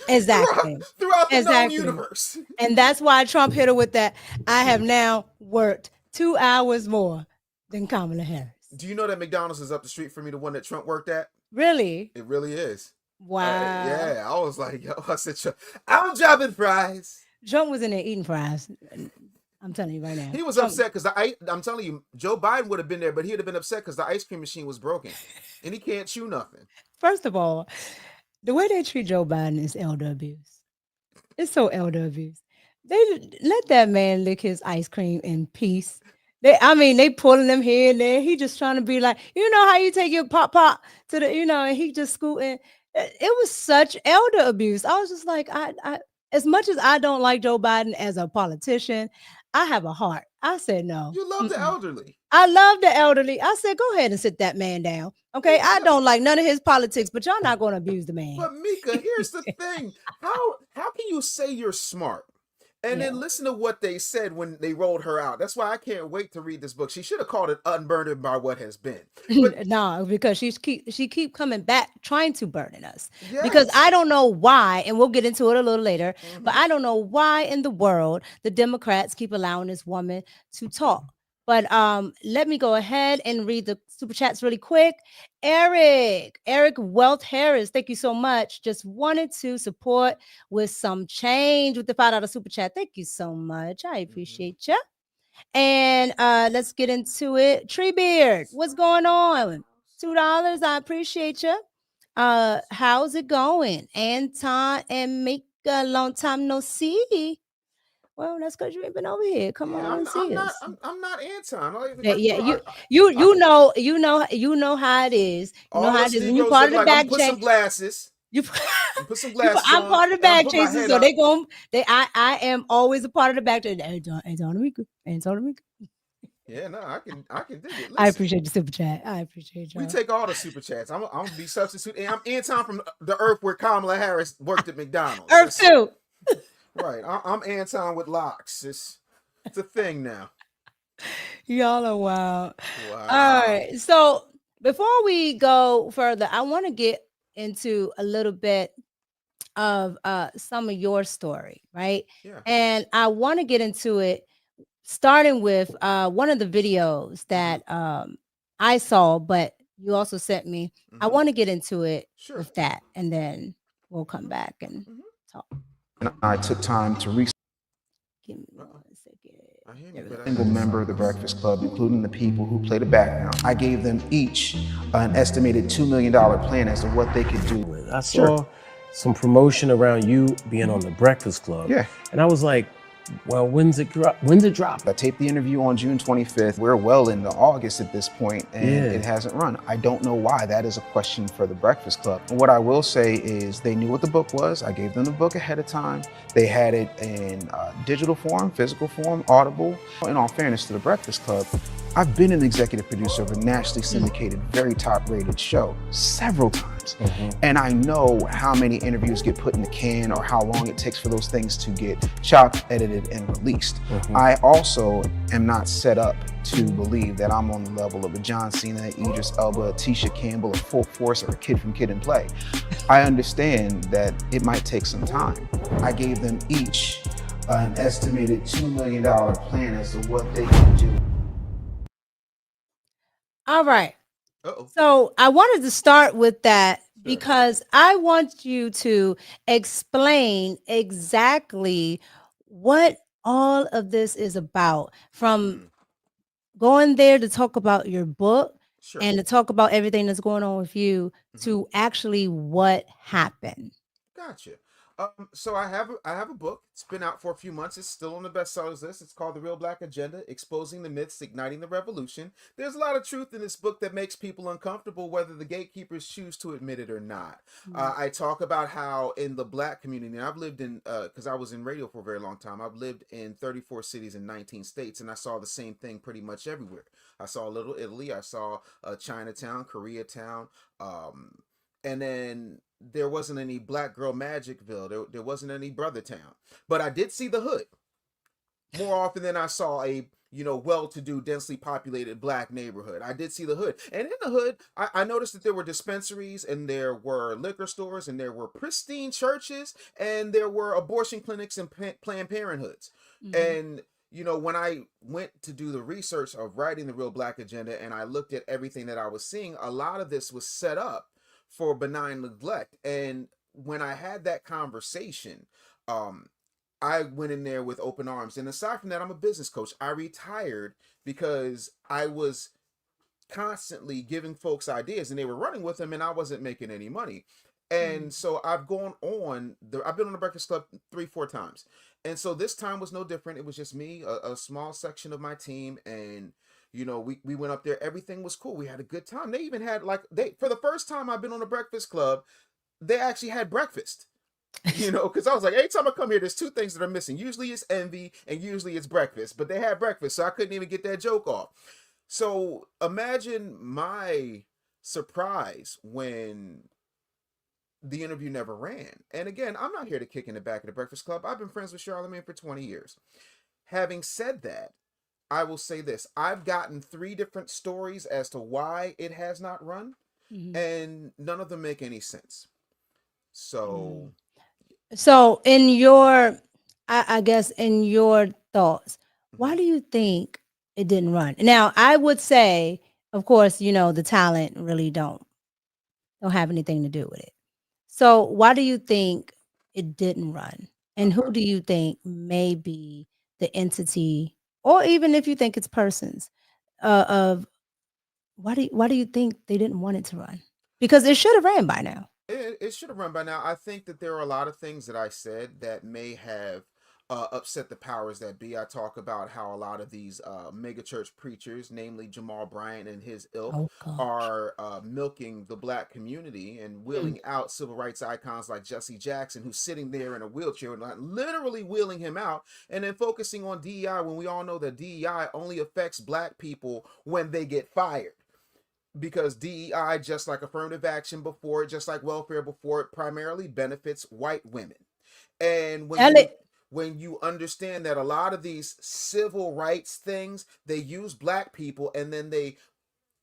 Exactly. Throughout the known Exactly. universe. And that's why Trump hit her with that. I have now worked 2 hours more than Kamala Harris. Do you know that McDonald's is up the street from me, the one that Trump worked at? Really? It really is. Wow. Yeah, I was like, yo, I said, I'm dropping fries. Trump was in there eating fries. I'm telling you right now. He was Trump- upset because I'm telling you, Joe Biden would have been there, but he'd have been upset because the ice cream machine was broken and he can't chew nothing. First of all, the way they treat Joe Biden is elder abuse. It's so elder abuse. They let that man lick his ice cream in peace. They pulling him here and there. He just trying to be like, how you take your pop to the, and he just scooting. It was such elder abuse. I was just like, I as much as I don't like Joe Biden as a politician, I have a heart. I said no. You love the elderly. I love the elderly. I said, go ahead and sit that man down. Okay. I don't like none of his politics, but y'all not going to abuse the man. But Mika, here's the thing. How can you say you're smart and then listen to what they said when they rolled her out? That's why I can't wait to read this book. She should have called it Unburdened by What Has Been. But, no, because she keep coming back trying to burden us. yes. Because I don't know why, and we'll get into it a little later, but I don't know why in the world the Democrats keep allowing this woman to talk. But let me go ahead and read the super chats really quick. Eric Wealth Harris, thank you so much. Just wanted to support with some change with the $5 super chat. Thank you so much. I appreciate you. And let's get into it. Treebeard, what's going on? $2. I appreciate you. How's it going? Anton and Mika, long time no see. Well, that's because you ain't been over here. Come on and see us. I'm not Anton. You know how it is. You know how it is. When you part of the back put check. some glasses. You put some glasses. I'm part of the back chasers, so up. I am always a part of the back chasers. Anton. Yeah, no, I can dig it. Listen, I appreciate the super chat. I appreciate you. We take all the super chats. I'm gonna be substitute. And I'm Anton from the Earth where Kamala Harris worked at McDonald's. Earth too. Right. I'm Anton with locks. It's a thing now. Y'all are wild. Wow. All right. So before we go further, I want to get into a little bit of some of your story, right? Yeah. And I want to get into it starting with one of the videos that I saw, but you also sent me. I want to get into it with that, and then we'll come back and talk. And I took time to research Give me 1 second. every single member of the Breakfast Club, including the people who played a background. I gave them each an estimated $2 million plan as to what they could do. I saw some promotion around you being on the Breakfast Club. Yeah. And I was like, well, when's it drop? I taped the interview on June 25th. We're well into August at this point, and it hasn't run. I don't know why. That is a question for the Breakfast Club. What I will say is they knew what the book was. I gave them the book ahead of time. They had it in digital form, physical form, Audible. In all fairness to the Breakfast Club, I've been an executive producer of a nationally syndicated, very top-rated show several times. And I know how many interviews get put in the can or how long it takes for those things to get chopped, edited, and released. I also am not set up to believe that I'm on the level of a John Cena, Idris Elba, Tisha Campbell, a Full Force, or a Kid from Kid and Play. I understand that it might take some time. I gave them each an estimated $2 million plan as to what they can do. All right. So I wanted to start with that because I want you to explain exactly what all of this is about, from going there to talk about your book Sure. and to talk about everything that's going on with you to actually what happened. Gotcha. So I have a book. It's been out for a few months. It's still on the bestsellers list. It's called The Real Black Agenda: Exposing the Myths, Igniting the Revolution. There's a lot of truth in this book that makes people uncomfortable, whether the gatekeepers choose to admit it or not. I talk about how in the Black community, and I've lived in, because I was in radio for a very long time, I've lived in 34 cities in 19 states, and I saw the same thing pretty much everywhere. I saw Little Italy, I saw Chinatown, Koreatown, and then there wasn't any Black Girl Magicville. There wasn't any Brothertown. But I did see the hood more often than I saw a, well-to-do, densely populated Black neighborhood. I did see the hood. And in the hood, I noticed that there were dispensaries, and there were liquor stores, and there were pristine churches, and there were abortion clinics and Planned Parenthoods. And when I went to do the research of writing The Real Black Agenda, and I looked at everything that I was seeing, a lot of this was set up for benign neglect. And when I had that conversation, I went in there with open arms. And aside from that, I'm a business coach. I retired because I was constantly giving folks ideas, and they were running with them, and I wasn't making any money. And so I've been on the Breakfast Club 3-4 times. And so this time was no different. It was just me, a small section of my team, and we went up there. Everything was cool. We had a good time. They even had for the first time I've been on the Breakfast Club, they actually had breakfast. Because I was like, every time I come here, there's two things that are missing. Usually it's envy, and usually it's breakfast. But they had breakfast, so I couldn't even get that joke off. So imagine my surprise when the interview never ran. And again, I'm not here to kick in the back of the Breakfast Club. I've been friends with Charlamagne for 20 years. Having said that, I will say this. I've gotten 3 different stories as to why it has not run, and none of them make any sense. So in your, I guess, in your thoughts, why do you think it didn't run? Now, I would say, of course, the talent really don't have anything to do with it. So why do you think it didn't run? And who do you think may be the entity, or even if you think it's persons, of why do you think they didn't want it to run? Because it should have ran by now. It should have run by now. I think that there are a lot of things that I said that may have upset the powers that be. I talk about how a lot of these megachurch preachers, namely Jamal Bryant and his ilk, are milking the Black community and wheeling out civil rights icons like Jesse Jackson, who's sitting there in a wheelchair and literally wheeling him out, and then focusing on DEI when we all know that DEI only affects Black people when they get fired. Because DEI, just like affirmative action before it, just like welfare before it, primarily benefits white women. And when you understand that a lot of these civil rights things, they use Black people and then they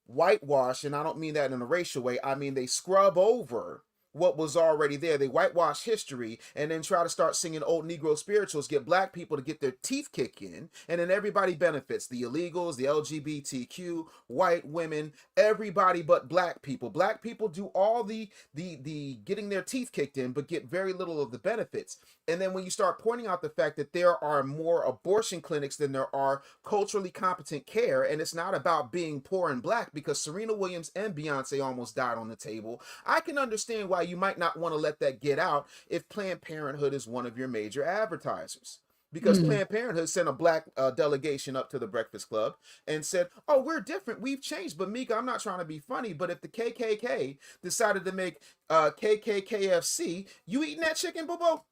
whitewash, and I don't mean that in a racial way, I mean they scrub over what was already there. They whitewash history and then try to start singing old Negro spirituals, get Black people to get their teeth kicked in, and then everybody benefits. The illegals, the LGBTQ, white women, everybody but Black people. Black people do all the getting their teeth kicked in, but get very little of the benefits. And then when you start pointing out the fact that there are more abortion clinics than there are culturally competent care, and it's not about being poor and Black, because Serena Williams and Beyonce almost died on the table, I can understand why you might not want to let that get out if Planned Parenthood is one of your major advertisers. Because Planned Parenthood sent a Black delegation up to the Breakfast Club and said, oh, we're different, we've changed. But Mika, I'm not trying to be funny, but if the KKK decided to make KKKFC, you eating that chicken, Bobo?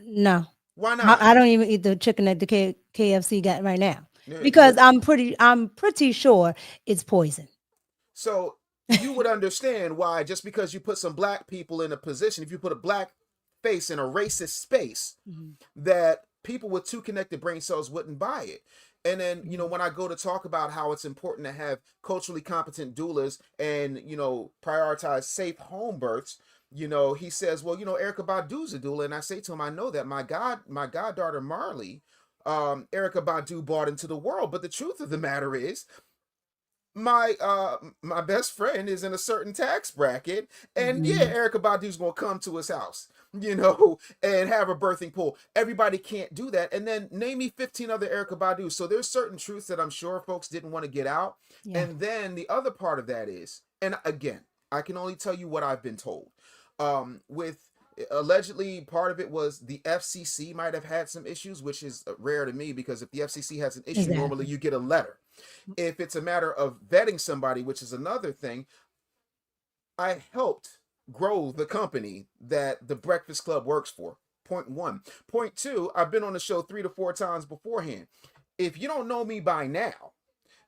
No. Why not? I don't even eat the chicken that the KFC got right now, because I'm pretty sure it's poison. So you would understand why, just because you put some Black people in a position, if you put a Black face in a racist space, that people with 2 connected brain cells wouldn't buy it. And then, when I go to talk about how it's important to have culturally competent doulas and, prioritize safe home births, he says, well, Erykah Badu's a doula. And I say to him, I know that my goddaughter Marley, Erykah Badu brought into the world. But the truth of the matter is, my best friend is in a certain tax bracket, and yeah, Erykah Badu's gonna come to his house, and have a birthing pool. Everybody can't do that. And then name me 15 other Erykah Badu. So there's certain truths that I'm sure folks didn't want to get out. Yeah. And then the other part of that is, and again, I can only tell you what I've been told. With allegedly, part of it was the FCC might have had some issues, which is rare to me, because if the FCC has an issue, normally you get a letter. If it's a matter of vetting somebody, which is another thing, I helped grow the company that the Breakfast Club works for. Point one. Point two, I've been on the show 3 to 4 times beforehand. If you don't know me by now,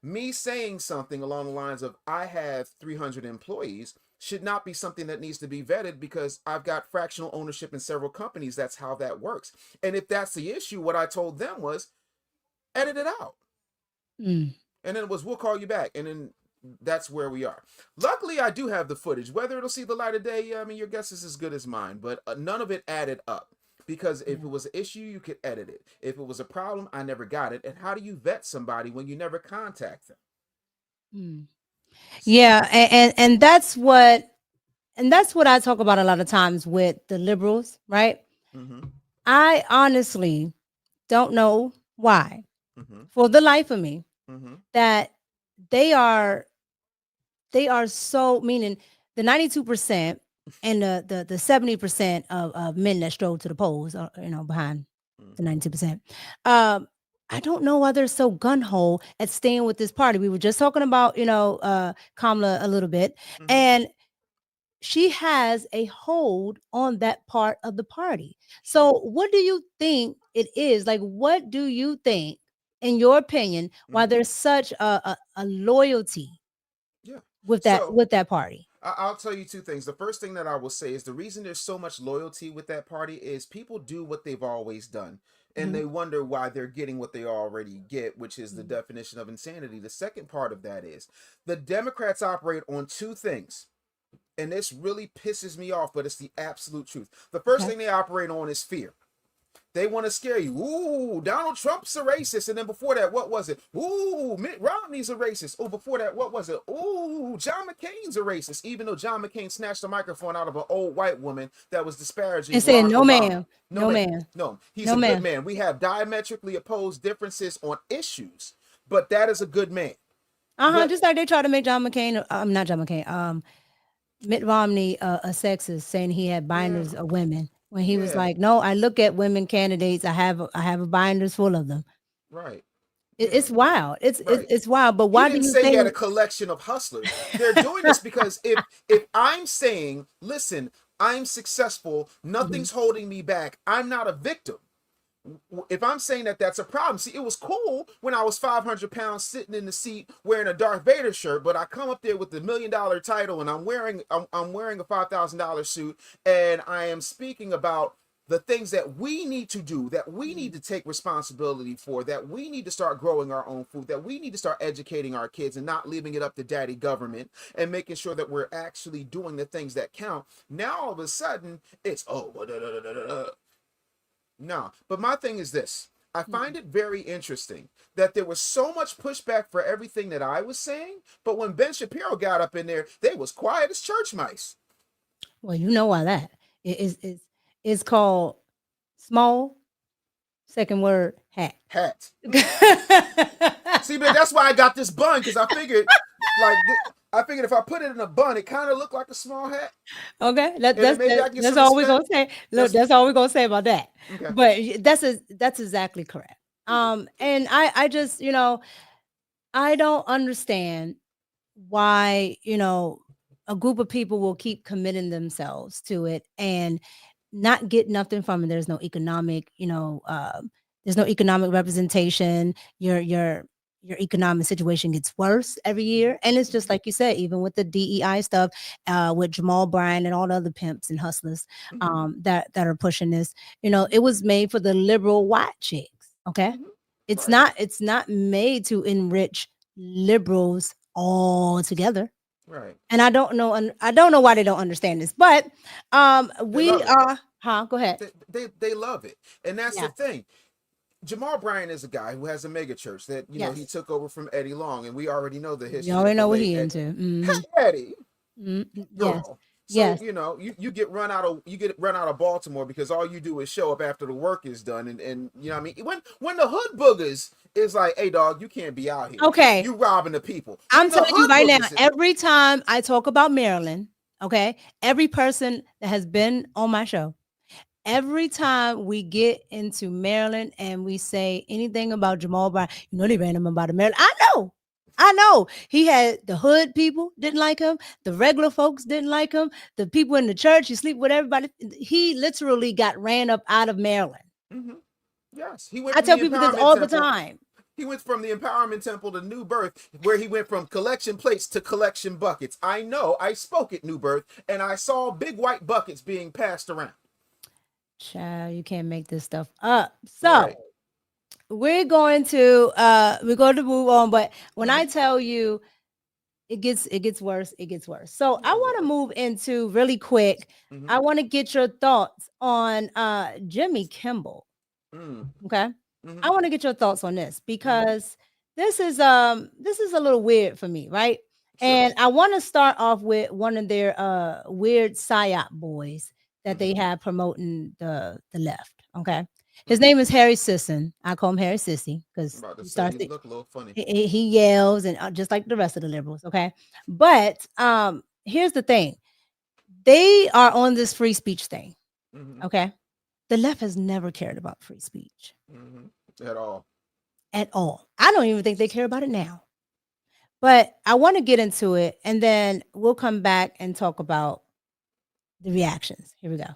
me saying something along the lines of I have 300 employees should not be something that needs to be vetted, because I've got fractional ownership in several companies. That's how that works. And if that's the issue, what I told them was edit it out. And then it was, we'll call you back. And then that's where we are. Luckily, I do have the footage. Whether it'll see the light of day, I mean, your guess is as good as mine. But none of it added up. Because if it was an issue, you could edit it. If it was a problem, I never got it. And how do you vet somebody when you never contact them? Yeah, and that's what I talk about a lot of times with the liberals, right? I honestly don't know why, for the life of me, that they are so, meaning the 92% and the 70% of men that stroll to the polls, behind the 92%. I don't know why they're so gun-ho at staying with this party. We were just talking about, Kamala a little bit, and she has a hold on that part of the party. So what do you think it is? Like, what do you think, in your opinion, why there's such a loyalty with that party? I'll tell you two things. The first thing that I will say is the reason there's so much loyalty with that party is people do what they've always done. And they wonder why they're getting what they already get, which is the definition of insanity. The second part of that is the Democrats operate on two things. And this really pisses me off, but it's the absolute truth. The first thing they operate on is fear. They want to scare you. Ooh, Donald Trump's a racist. And then before that, what was it? Ooh, Mitt Romney's a racist. Oh, before that, what was it? Ooh, John McCain's a racist. Even though John McCain snatched the microphone out of an old white woman that was disparaging. And said, no, Obama. ma'am. No, ma'am. No, he's a good man. We have diametrically opposed differences on issues, but that is a good man. Just like they try to make John McCain, not John McCain, Mitt Romney a sexist, saying he had binders of women. When he was like, no, I look at women candidates. I have a binders full of them. Right. It's wild. It's wild. But why do you say think he had a collection of hustlers? They're doing this because if I'm saying, listen, I'm successful, nothing's holding me back, I'm not a victim. If I'm saying that, that's a problem. See, it was cool when I was 500 pounds sitting in the seat wearing a Darth Vader shirt, but I come up there with the $1 million title and I'm wearing a $5,000 suit, and I am speaking about the things that we need to do, that we need to take responsibility for, that we need to start growing our own food, that we need to start educating our kids and not leaving it up to daddy government, and making sure that we're actually doing the things that count. Now all of a sudden it's No, but my thing is this. I find it very interesting that there was so much pushback for everything that I was saying, but when Ben Shapiro got up in there, they was quiet as church mice. Well, you know why that is called small, second word, hat. Hat. See, but that's why I got this bun, because I figured if I put it in a bun, it kind of looked like a small hat. Okay, that's all we're gonna say. Look, that's all we're gonna say about that. Okay. But that's exactly correct. And I just, I don't understand why, a group of people will keep committing themselves to it and not get nothing from it. There's no economic, there's no economic representation. Your economic situation gets worse every year. And it's just like you said, even with the DEI stuff, with Jamal Bryant and all the other pimps and hustlers that are pushing this, it was made for the liberal white chicks. Okay. It's not made to enrich liberals all together. Right. And I don't know why they don't understand this, but go ahead. They love it. And that's the thing. Jamal Bryant is a guy who has a mega church that you know he Yes. took over from Eddie Long, and we already know the history. You already of the know what late he Eddie. into. Mhm. Eddie, Yes. girl. So Yes. you know you get run out of Baltimore because all you do is show up after the work is done, and you know what I mean when the hood boogers is like, hey dog, you can't be out here. Okay. You robbing the people. I'm When the telling you hood right now, boogers is- every time I talk about Maryland, okay, every person that has been on my show, every time we get into Maryland and we say anything about Jamal Bryant, you know they ran him about Maryland. I know. He had the hood people didn't like him, the regular folks didn't like him, the people in the church, he sleep with everybody. He literally got ran up out of Maryland. Yes, he went. I from tell the people this Empowerment all the Temple. time. He went from the Empowerment Temple to New Birth, where he went from collection plates to collection buckets. I know. I spoke at New Birth, and I saw big white buckets being passed around. Child, you can't make this stuff up. So Right. we're going to move on. But when I tell you it gets worse, it gets worse. So I want to move into really quick. I want to get your thoughts on Jimmy Kimmel. Okay. I want to get your thoughts on this because this is a little weird for me, right? And I want to start off with one of their weird psyop boys that they have promoting the left. Okay. His name is Harry Sisson. I call him Harry Sissy because He look a little funny. he yells and just like the rest of the liberals. Okay. But here's the thing. They are on this free speech thing. Okay. The left has never cared about free speech. At all. At all. I don't even think they care about it now. But I want to get into it and then we'll come back and talk about the reactions. Here we go.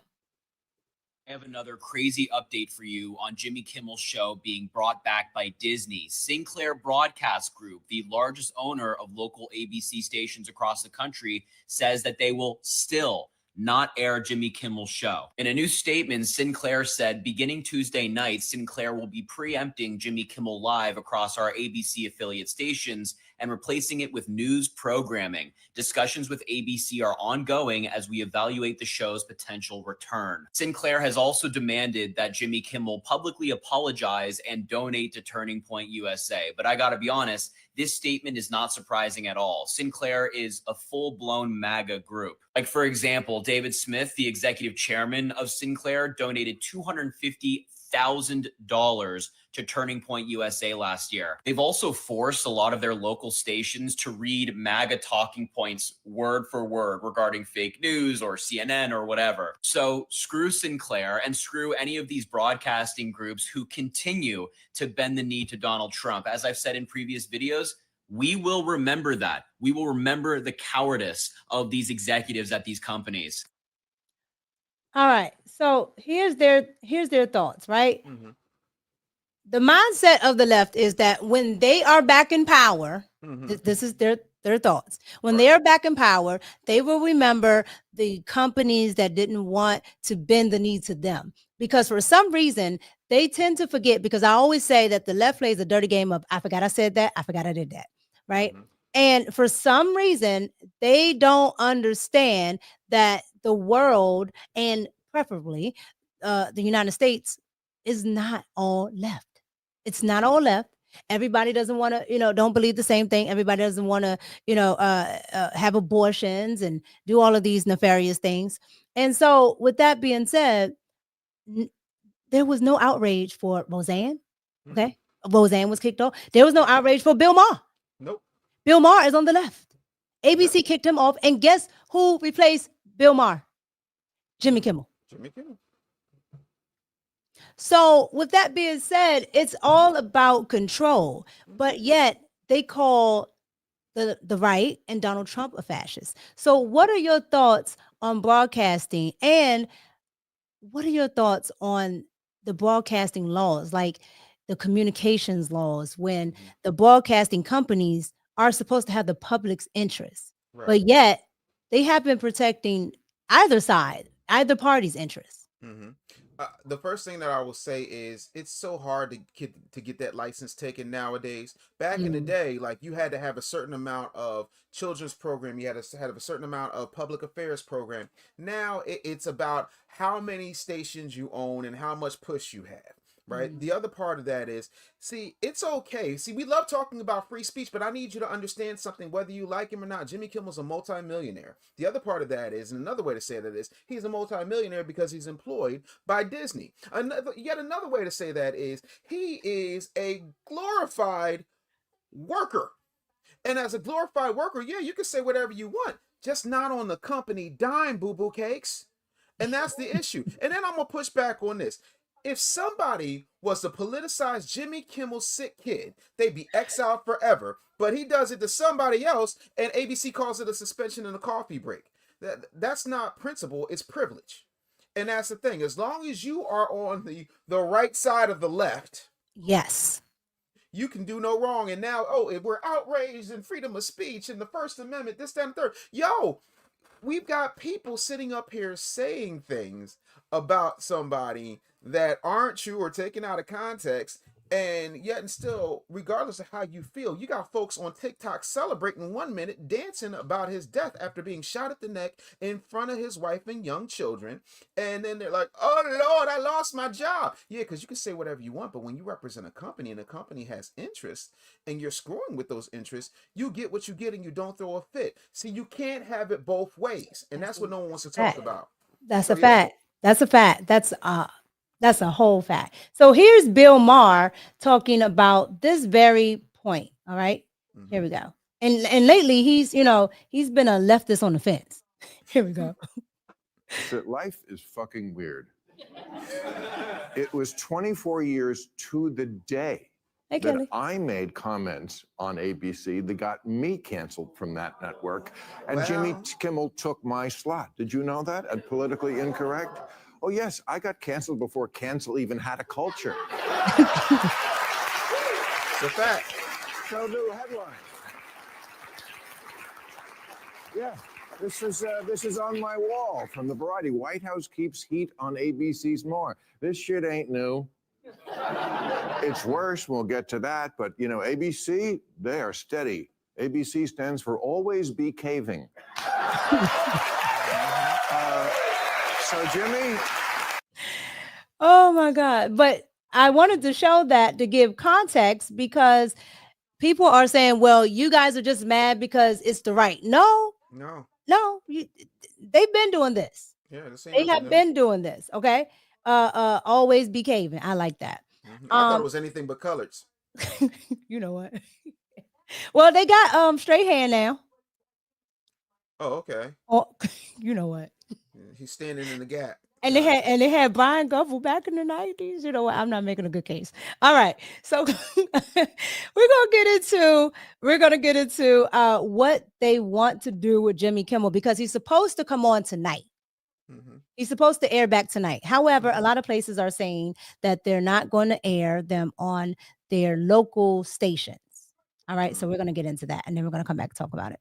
I have another crazy update for you on Jimmy Kimmel's show being brought back by Disney. Sinclair Broadcast Group, the largest owner of local ABC stations across the country, says that they will still not air Jimmy Kimmel's show. In a new statement, Sinclair said, beginning Tuesday night, Sinclair will be preempting Jimmy Kimmel Live across our ABC affiliate stations and replacing it with news programming. Discussions with ABC are ongoing as we evaluate the show's potential return. Sinclair has also demanded that Jimmy Kimmel publicly apologize and donate to Turning Point USA. But I gotta be honest, this statement is not surprising at all. Sinclair is a full-blown MAGA group. Like, for example, David Smith, the executive chairman of Sinclair, donated $250,000 to Turning Point USA last year. They've also forced a lot of their local stations to read MAGA talking points word for word regarding fake news or CNN or whatever. So screw Sinclair and screw any of these broadcasting groups who continue to bend the knee to Donald Trump. As I've said in previous videos, we will remember that. We will remember the cowardice of these executives at these companies. All right. So here's their thoughts, right? The mindset of the left is that when they are back in power, this is their thoughts. When they are back in power, they will remember the companies that didn't want to bend the knee to them. Because for some reason, they tend to forget, because I always say that the left plays a dirty game of, I forgot I said that, I forgot I did that, right? And for some reason, they don't understand that the world, and preferably the United States, is not all left. It's not all left. Everybody doesn't want to, don't believe the same thing. Everybody doesn't want to, have abortions and do all of these nefarious things. And so with that being said, there was no outrage for Roseanne. Okay. Roseanne was kicked off. There was no outrage for Bill Maher. Nope. Bill Maher is on the left. ABC kicked him off. And guess who replaced Bill Maher? Jimmy Kimmel. Jimmy Kimmel. So with that being said, it's all about control, but yet they call the right and Donald Trump a fascist. So what are your thoughts on broadcasting, and what are your thoughts on the broadcasting laws, like the communications laws, when the broadcasting companies are supposed to have the public's interest, but yet they have been protecting either side, either party's interests? The first thing that I will say is it's so hard to get that license taken nowadays. Back in the day, like, you had to have a certain amount of children's program, you had to have a certain amount of public affairs program. Now it's about how many stations you own and how much push you have. right? The other part of that is, see, it's okay. See, we love talking about free speech, but I need you to understand something, whether you like him or not. Jimmy Kimmel's a multimillionaire. The other part of that is, and another way to say that is, he's a multimillionaire because he's employed by Disney. Yet another way to say that is, he is a glorified worker. And as a glorified worker, yeah, you can say whatever you want, just not on the company dime, boo-boo cakes. And that's the issue. And then I'm going to push back on this. If somebody was to politicize Jimmy Kimmel's sick kid, they'd be exiled forever. But he does it to somebody else, and ABC calls it a suspension and a coffee break. That's not principle, it's privilege. And that's the thing. As long as you are on the right side of the left, yes, you can do no wrong. And now, we're outraged and freedom of speech and the First Amendment, this, that, and third. Yo, we've got people sitting up here saying things about somebody that aren't true or taken out of context, and yet and still, regardless of how you feel, you got folks on TikTok celebrating 1 minute, dancing about his death after being shot at the neck in front of his wife and young children, and then they're like, oh Lord, I lost my job. Yeah, because you can say whatever you want, but when you represent a company and a company has interests and you're screwing with those interests, you get what you get and you don't throw a fit. See, you can't have it both ways, and that's what no one wants to talk about. That's a fact. That's a fact. That's a whole fact. So here's Bill Maher talking about this very point. All right, here we go. And lately he's been a leftist on the fence. Here we go. That life is fucking weird. It was 24 years to the day that I made comments on ABC that got me canceled from that network, and Jimmy Kimmel took my slot. Did you know that? At Politically Incorrect? Oh, yes, I got canceled before cancel even had a culture. It's a fact. So do headlines. Yeah, this is on my wall from the Variety. White House keeps heat on ABC's Maher. This shit ain't new. It's worse, we'll get to that, but ABC, they are steady. ABC stands for always be caving. So Jimmy. Oh my God. But I wanted to show that to give context, because people are saying, well, you guys are just mad because it's the right. No, they've been doing this. Yeah, they have been doing this. Okay. Always be caving. I like that. I thought it was anything but colors. You know what? Well, they got straight hair now. Oh, okay. Oh, you know what? He's standing in the gap. And they had Brian Govell back in the 90s. You know what? I'm not making a good case. All right. So we're gonna get into what they want to do with Jimmy Kimmel, because he's supposed to come on tonight. He's supposed to air back tonight. However, a lot of places are saying that they're not going to air them on their local stations. All right. So we're going to get into that, and then we're going to come back and talk about it.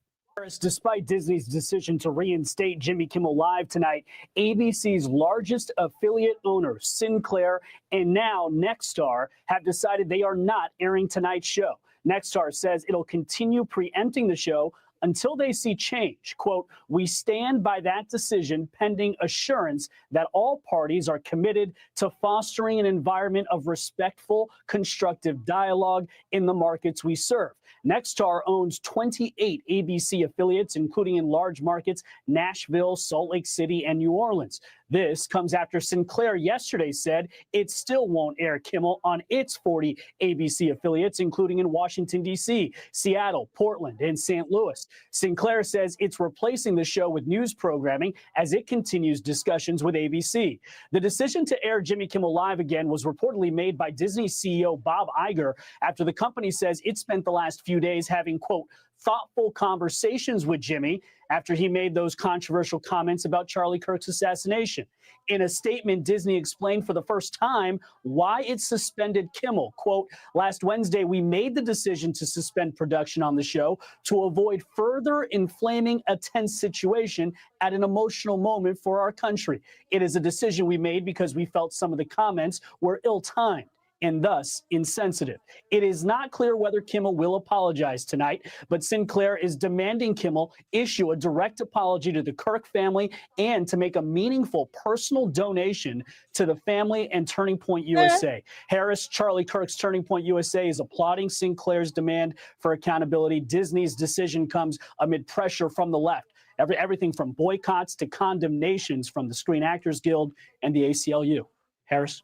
Despite Disney's decision to reinstate Jimmy Kimmel Live tonight, ABC's largest affiliate owner, Sinclair, and now Nexstar, have decided they are not airing tonight's show. Nexstar says it'll continue preempting the show until they see change. Quote, we stand by that decision pending assurance that all parties are committed to fostering an environment of respectful, constructive dialogue in the markets we serve. Nexstar owns 28 ABC affiliates, including in large markets Nashville, Salt Lake City, and New Orleans. This comes after Sinclair yesterday said it still won't air Kimmel on its 40 ABC affiliates, including in Washington, D.C., Seattle, Portland, and St. Louis. Sinclair says it's replacing the show with news programming as it continues discussions with ABC. The decision to air Jimmy Kimmel Live again was reportedly made by Disney CEO Bob Iger after the company says it spent the last few days having, quote, thoughtful conversations with Jimmy after he made those controversial comments about Charlie Kirk's assassination. In a statement, Disney explained for the first time why it suspended Kimmel. Quote, last Wednesday, we made the decision to suspend production on the show to avoid further inflaming a tense situation at an emotional moment for our country. It is a decision we made because we felt some of the comments were ill-timed. and thus insensitive. It is not clear whether Kimmel will apologize tonight, but Sinclair is demanding Kimmel issue a direct apology to the Kirk family and to make a meaningful personal donation to the family and Turning Point USA. Harris, Charlie Kirk's Turning Point USA, is applauding Sinclair's demand for accountability. Disney's decision comes amid pressure from the left. Everything from boycotts to condemnations from the Screen Actors Guild and the ACLU. Harris?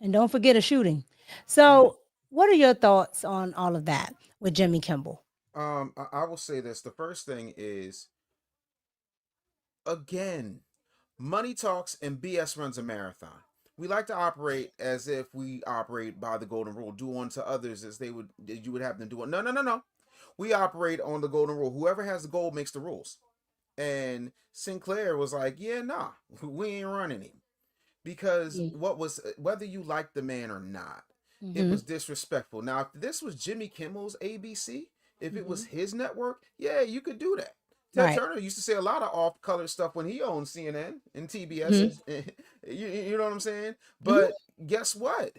And don't forget a shooting. So what are your thoughts on all of that with Jimmy Kimmel? I will say this. The first thing is, again, money talks and BS runs a marathon. We like to operate as if we operate by the golden rule. Do unto others as you would have them do. No. We operate on the golden rule. Whoever has the gold makes the rules. And Sinclair was like, yeah, nah, we ain't running him. Because whether you like the man or not, it was disrespectful. Now, if this was Jimmy Kimmel's ABC, if it was his network, yeah, you could do that. Ted Turner used to say a lot of off-color stuff when he owned CNN and TBS. You know what I'm saying? But guess what?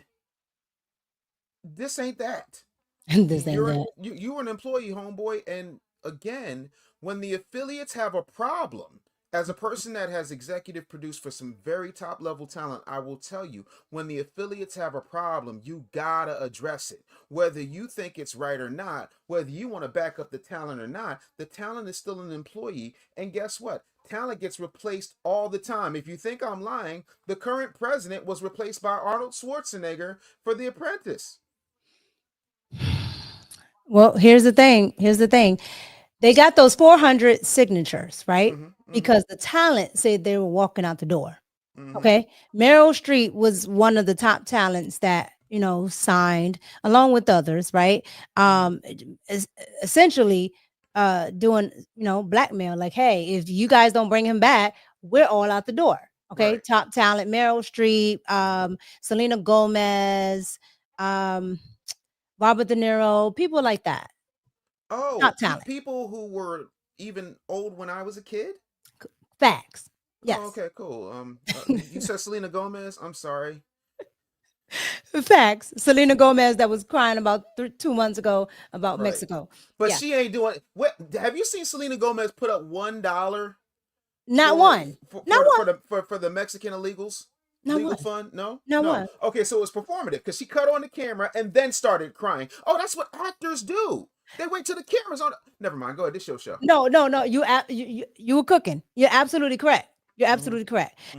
This ain't that. You're an employee, homeboy. And again, when the affiliates have a problem, as a person that has executive produced for some very top level talent, I will tell you, when the affiliates have a problem, you gotta address it. Whether you think it's right or not, whether you want to back up the talent or not, the talent is still an employee. And guess what? Talent gets replaced all the time. If you think I'm lying, the current president was replaced by Arnold Schwarzenegger for The Apprentice. Well, here's the thing. They got those 400 signatures, right? Because the talent said they were walking out the door. Okay. Meryl Streep was one of the top talents that, signed along with others, right? Essentially doing, blackmail, like, hey, if you guys don't bring him back, we're all out the door. Okay. Right. Top talent, Meryl Streep, Selena Gomez, Robert De Niro, people like that. Oh, top talent. People who were even old when I was a kid? Facts. Yes. Oh, okay, cool. You said Selena Gomez? I'm sorry. Facts. Selena Gomez that was crying about 2 months ago about Mexico. But she ain't doing what? Have you seen Selena Gomez put up $1? Not one. For the Mexican illegals? Legal fund? No? Not one. Okay, so it was performative because she cut on the camera and then started crying. Oh, that's what actors do. They wait till the camera's on. Never mind. Go ahead. This your show. No. You were cooking. You're absolutely correct.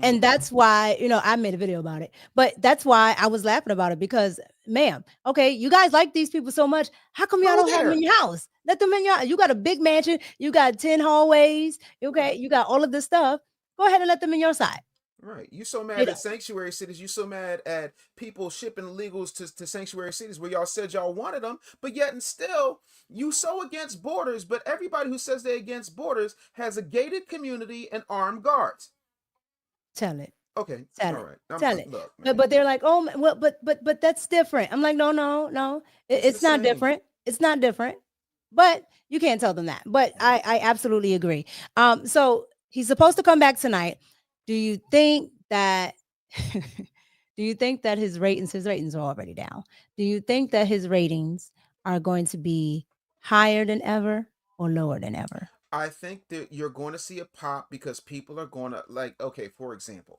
And that's why, I made a video about it. But that's why I was laughing about it because, ma'am, okay, you guys like these people so much. How come y'all don't have them in your house? Let them in your. You got a big mansion. You got 10 hallways. Okay, you got all of this stuff. Go ahead and let them in your side. Right. You so mad at sanctuary cities. You so mad at people shipping illegals to sanctuary cities where y'all said y'all wanted them, but yet and still you so against borders. But everybody who says they're against borders has a gated community and armed guards. Tell it. Okay. Tell all it. right. Tell it. Look, but they're like, oh, well, but that's different. I'm like, no. It's not different. It's not different. But you can't tell them that. But I absolutely agree. So he's supposed to come back tonight. Do you think that his ratings are already down? Do you think that his ratings are going to be higher than ever or lower than ever? I think that you're going to see a pop because people are going to okay, for example,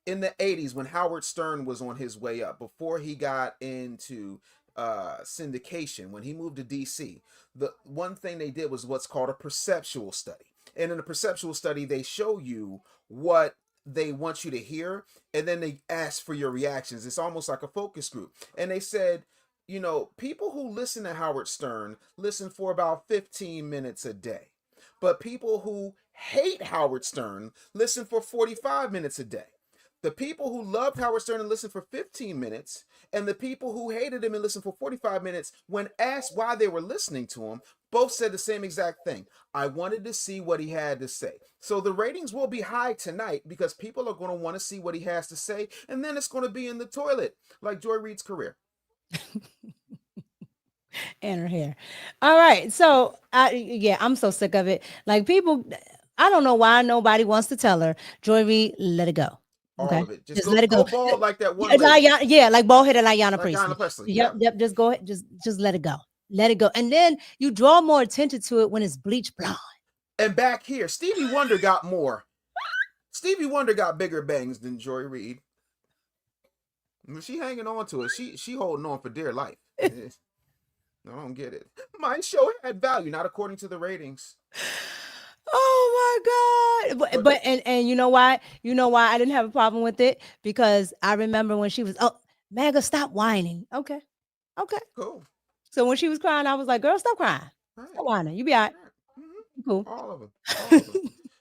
in the 80s when Howard Stern was on his way up, before he got into syndication, when he moved to DC, the one thing they did was what's called a perceptual study. And in a perceptual study, they show you what they want you to hear, and then they ask for your reactions. It's almost like a focus group. And they said, people who listen to Howard Stern listen for about 15 minutes a day. But people who hate Howard Stern listen for 45 minutes a day. The people who loved Howard Stern and listened for 15 minutes, and the people who hated him and listened for 45 minutes, when asked why they were listening to him, both said the same exact thing. I wanted to see what he had to say. So the ratings will be high tonight because people are going to want to see what he has to say, and then it's going to be in the toilet, like Joy Reid's career. And her hair. All right. So, I'm so sick of it. Like people, I don't know why nobody wants to tell her, Joy Reid, let it go. Okay, All of it. Just let it go. bald like that one. Yeah, like bald headed like Yana Priestley. Presley. Yep. Just go ahead. Just let it go. Let it go. And then you draw more attention to it when it's bleach blonde. And back here, Stevie Wonder got more. Stevie Wonder got bigger bangs than Joy Reid. She hanging on to it. She holding on for dear life. I don't get it. My show had value, not according to the ratings. Oh my God. But and you know why? You know why I didn't have a problem with it? Because I remember when she was, Magga, stop whining. Okay. Cool. So when she was crying, I was like, girl, stop crying. Right. Stop whining. You be all right. Cool. All of them.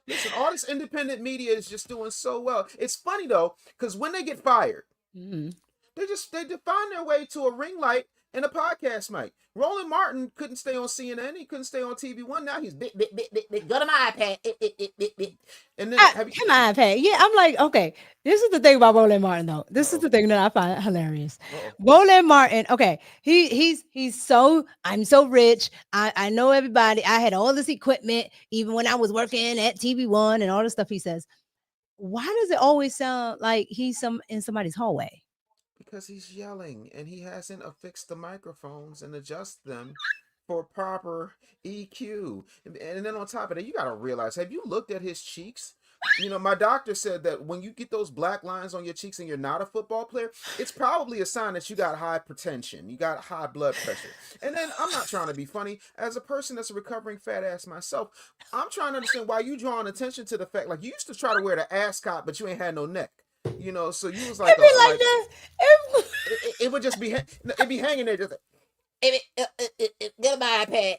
Listen, all this independent media is just doing so well. It's funny though, because when they get fired, they define their way to a ring light and a podcast mic. Roland Martin couldn't stay on CNN. He couldn't stay on TV1. Now he's big. Go to my iPad. And then my iPad. Yeah, I'm like, okay. This is the thing about Roland Martin, though. This is the thing that I find hilarious. Roland Martin. Okay, he's so. I'm so rich. I know everybody. I had all this equipment, even when I was working at TV1 and all the stuff he says. Why does it always sound like he's in somebody's hallway? Because he's yelling and he hasn't affixed the microphones and adjust them for proper EQ. And then on top of that, you got to realize, have you looked at his cheeks? You know, my doctor said that when you get those black lines on your cheeks and you're not a football player, it's probably a sign that you got hypertension. You got high blood pressure. And then I'm not trying to be funny. As a person that's a recovering fat ass myself, I'm trying to understand why you drawing attention to the fact, like you used to try to wear the ascot, but you ain't had no neck. You know, so you was like, it would just be, it'd be hanging there, just get my iPad.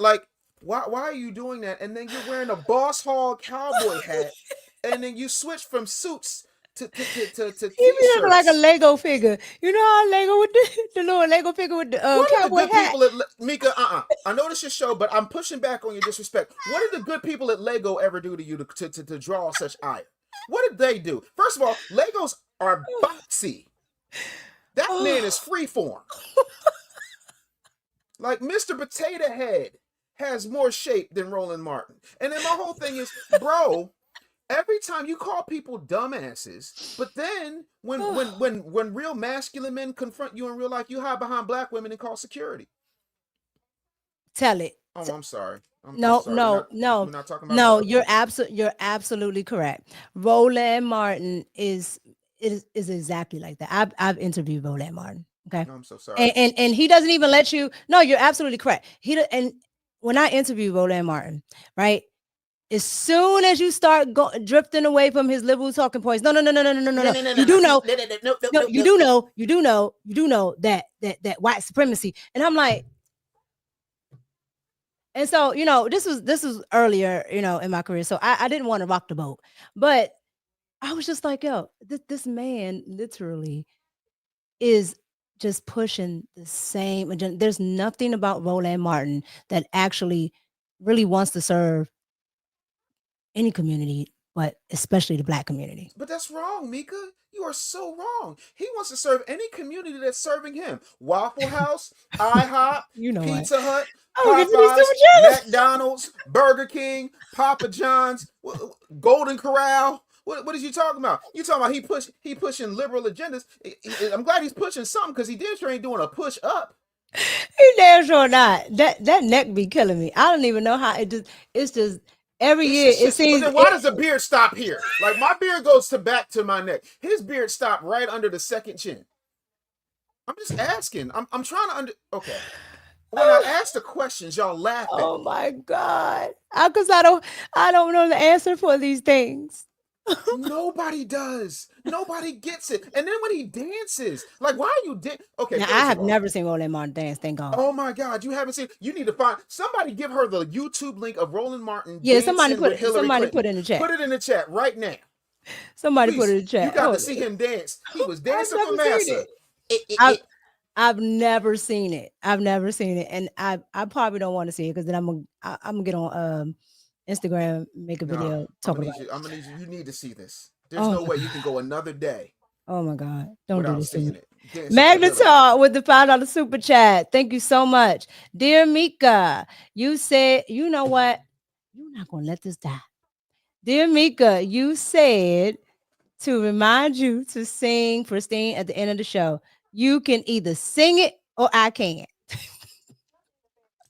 Like, why are you doing that? And then you're wearing a Boss Hog cowboy hat, and then you switch from suits to t-shirts. Look like a Lego figure. You know how Lego with the little Lego figure with the cowboy hat. Mika, I know this is your show, but I'm pushing back on your disrespect. What did the good people at Lego ever do to you to draw such ire? What did they do? First of all, Legos are boxy. That man is freeform. Like Mr. Potato Head has more shape than Roland Martin. And then my whole thing is, bro, every time you call people dumbasses, but then when real masculine men confront you in real life, you hide behind black women and call security. Tell it. Oh, I'm sorry. No. We're not talking about that. You're absolutely correct. Roland Martin is exactly like that. I've interviewed Roland Martin. Okay. No, I'm so sorry. And he doesn't even let you. No, you're absolutely correct. And when I interview Roland Martin, right? As soon as you start drifting away from his liberal talking points, no. You do know that white supremacy. And I'm like, and so, you know, this was earlier, you know, in my career. So I didn't want to rock the boat, but I was just like, yo, this man literally is just pushing the same agenda. There's nothing about Roland Martin that actually really wants to serve any community, but especially the black community. But that's wrong, Mika. You are so wrong. He wants to serve any community that's serving him. Waffle House, IHOP, Pizza Hut, Popeyes, McDonald's, Burger King, Papa John's, Golden Corral. What is you talking about? You talking about he pushing liberal agendas. I'm glad he's pushing something because he damn sure ain't doing a push up. He damn sure not. That neck be killing me. I don't even know how it's just every year it seems. Then why does the beard stop here? Like my beard goes back to my neck. His beard stopped right under the second chin. I'm just asking. I'm trying to okay. When I ask the questions, y'all laugh at Oh me. my God. Because I don't know the answer for these things. Nobody does. Nobody gets it. And then when he dances, like, why are you okay? Now, I have never seen Roland Martin dance. Thank God. Oh my God, you haven't seen? You need to find somebody. Give her the YouTube link of Roland Martin. Yeah, somebody put put it in the chat. Put it in the chat right now. Somebody Please, put it in the chat. You got to see him dance. He was dancing for Massa. I've never seen it. I've never seen it, and I probably don't want to see it because then I'm gonna get on Instagram, make a video talking about it. I'm gonna need you. You need to see this. There's no way you can go another day. Oh my God! Don't do this to me. Magnetar with the $5 super chat. Thank you so much, dear Mika. You said, you know what? You're not gonna let this die, dear Mika. You said to remind you to sing Pristine at the end of the show. You can either sing it or I can't.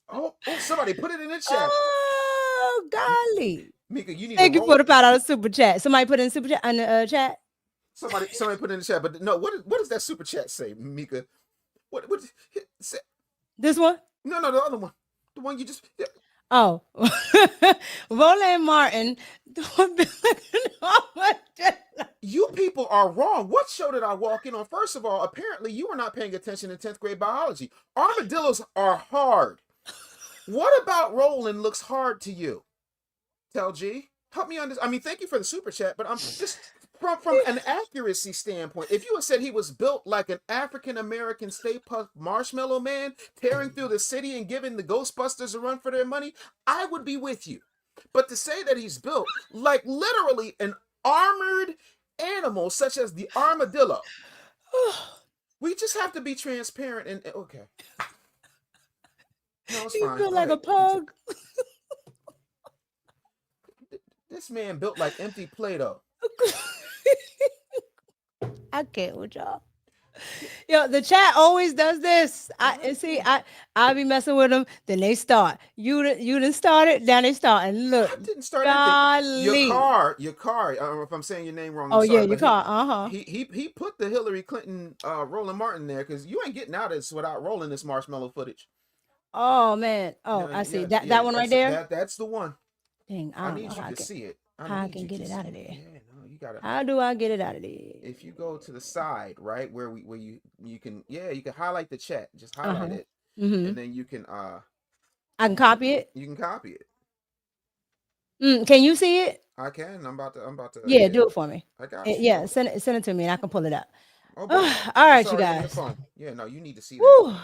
Oh, somebody put it in the chat. Oh, golly. Mika, you need Thank to you for the $5 super chat. Somebody put in super chat on the chat. Somebody put in the chat, but no, what does that super chat say, Mika? What say? This one? No, the other one. The one you just Oh. Roland Martin. You people are wrong. What show did I walk in on? First of all, apparently you were not paying attention in 10th grade biology. Armadillos are hard. What about Roland looks hard to you? Tell G. Help me on this. I mean, thank you for the super chat, but I'm just from an accuracy standpoint. If you had said he was built like an African-American Stay Puft Marshmallow Man tearing through the city and giving the Ghostbusters a run for their money, I would be with you. But to say that he's built like literally an armored animal such as the armadillo, we just have to be transparent and okay. No, it's fine. You feel like a pug. This man built like empty Play-Doh. I can't with y'all. Yo, the chat always does this. I be messing with them, then they start. You done started, then they start. And look, I didn't start golly. Your car. I don't know if I'm saying your name wrong. Oh, I'm sorry, yeah, your car. He put the Hillary Clinton Roland Martin there because you ain't getting out of this without rolling this marshmallow footage. Oh man. Oh, I see. That one right there. That's the one. Dang, I need you to see it. How I can get it out of there? Yeah, no, you gotta. How do I get it out of there? If you go to the side, right where you can highlight the chat. Just highlight it, and then you can I can copy it. You can copy it. Can you see it? I can. I'm about to. Yeah, do it for me. I got you. Yeah, send it to me, and I can pull it up. Oh, all right, you guys. Yeah, no, you need to see that. Woo.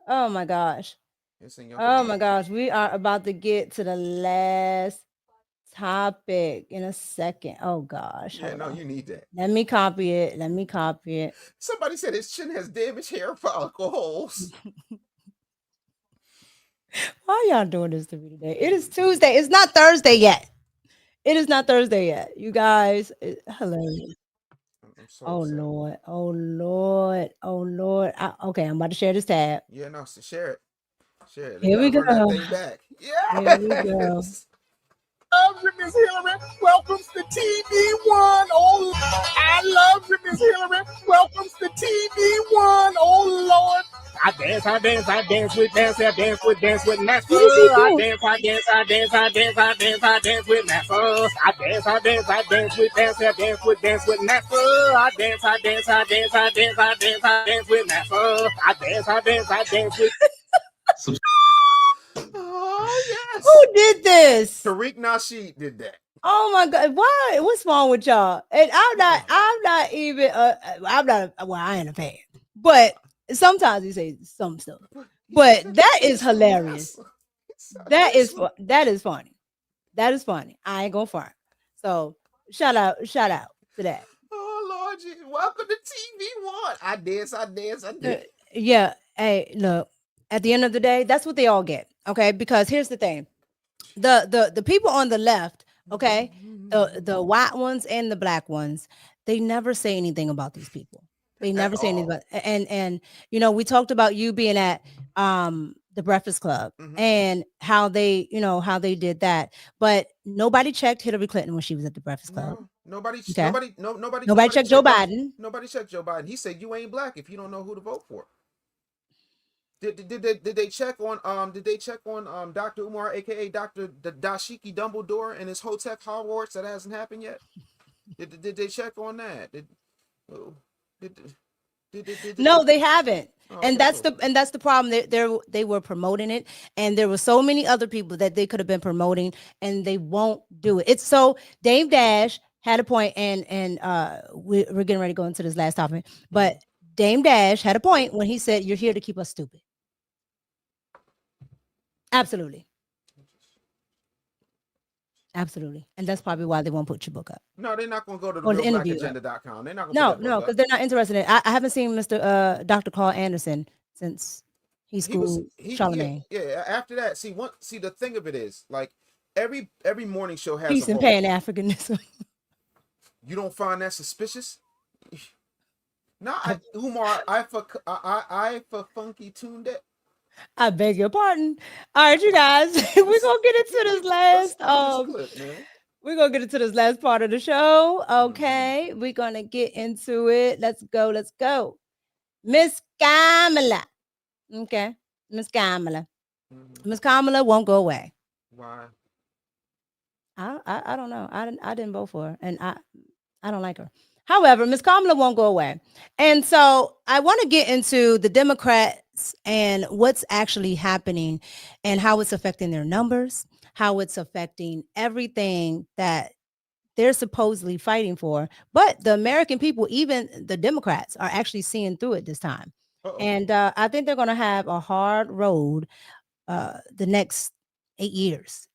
Oh my gosh. It's in your Oh phone. my gosh, we are about to get to the last topic in a second. Oh gosh. Yeah, no, you need that. Let me copy it. Somebody said his chin has damaged hair follicles. Why y'all doing this to me today? It is Tuesday. It's not Thursday yet. You guys, hilarious. Oh Lord. Okay, I'm about to share this tab. Yeah, no, so share it. Here we go. That thing back. Yeah. Here we go. Love you, Miss Hillary. Welcome to TV1. Oh, I love you, Miss Hillary. Welcome to TV1. Oh Lord. I dance with dance with NASA. I dance with NASA. I dance with NASA. I dance with NASA. I dance with NASA. I dance with NASA. Oh yes. Who did this? Tariq Nasheed did that. Oh my God! Why? What's wrong with y'all? And I ain't a fan, but sometimes he says some stuff. But that is hilarious. That is funny. I ain't gonna front. So shout out to that. Oh Lord, welcome to TV1. I dance. Yeah. Hey, look. At the end of the day, that's what they all get. Okay, because here's the thing: the people on the left, okay, the white ones and the black ones, they never say anything about these people. They never say anything about, and we talked about you being at the Breakfast Club and how they did that, but nobody checked Hillary Clinton when she was at the Breakfast Club. Nobody checked Joe Biden. Nobody checked Joe Biden. He said you ain't black if you don't know who to vote for. Did they check on Dr. Umar, aka Dr. Dashiki Dumbledore, and his Hotep Hogwarts? That hasn't happened yet. Did they check on that? No, they haven't. And that's the problem. They were promoting it, and there were so many other people that they could have been promoting, and they won't do it. It's so Dame Dash had a point, and we're getting ready to go into this last topic, but Dame Dash had a point when he said, "You're here to keep us stupid." Absolutely. And that's probably why they won't put your book up. No, they're not going to go to the realblackagenda.com. They're not going to because they're not interested in it. I haven't seen Dr. Carl Anderson since he schooled Charlamagne. Yeah, after that, see the thing of it is, like, every morning show has Peace and Pan-Africanism. You don't find that suspicious? No, Umar, I for funky tuned it. I beg your pardon. All right, you guys, we're gonna get into this last Clip, man. we're gonna get into this last part of the show. Okay, we're gonna get into it. Let's go. Miss Kamala. Okay, Miss Kamala. Miss Kamala won't go away. Why? I don't know. I didn't vote for her, and I don't like her. However, Miss Kamala won't go away. And so I want to get into the Democrats and what's actually happening and how it's affecting their numbers, how it's affecting everything that they're supposedly fighting for. But the American people, even the Democrats, are actually seeing through it this time. And I think they're going to have a hard road the next 8 years,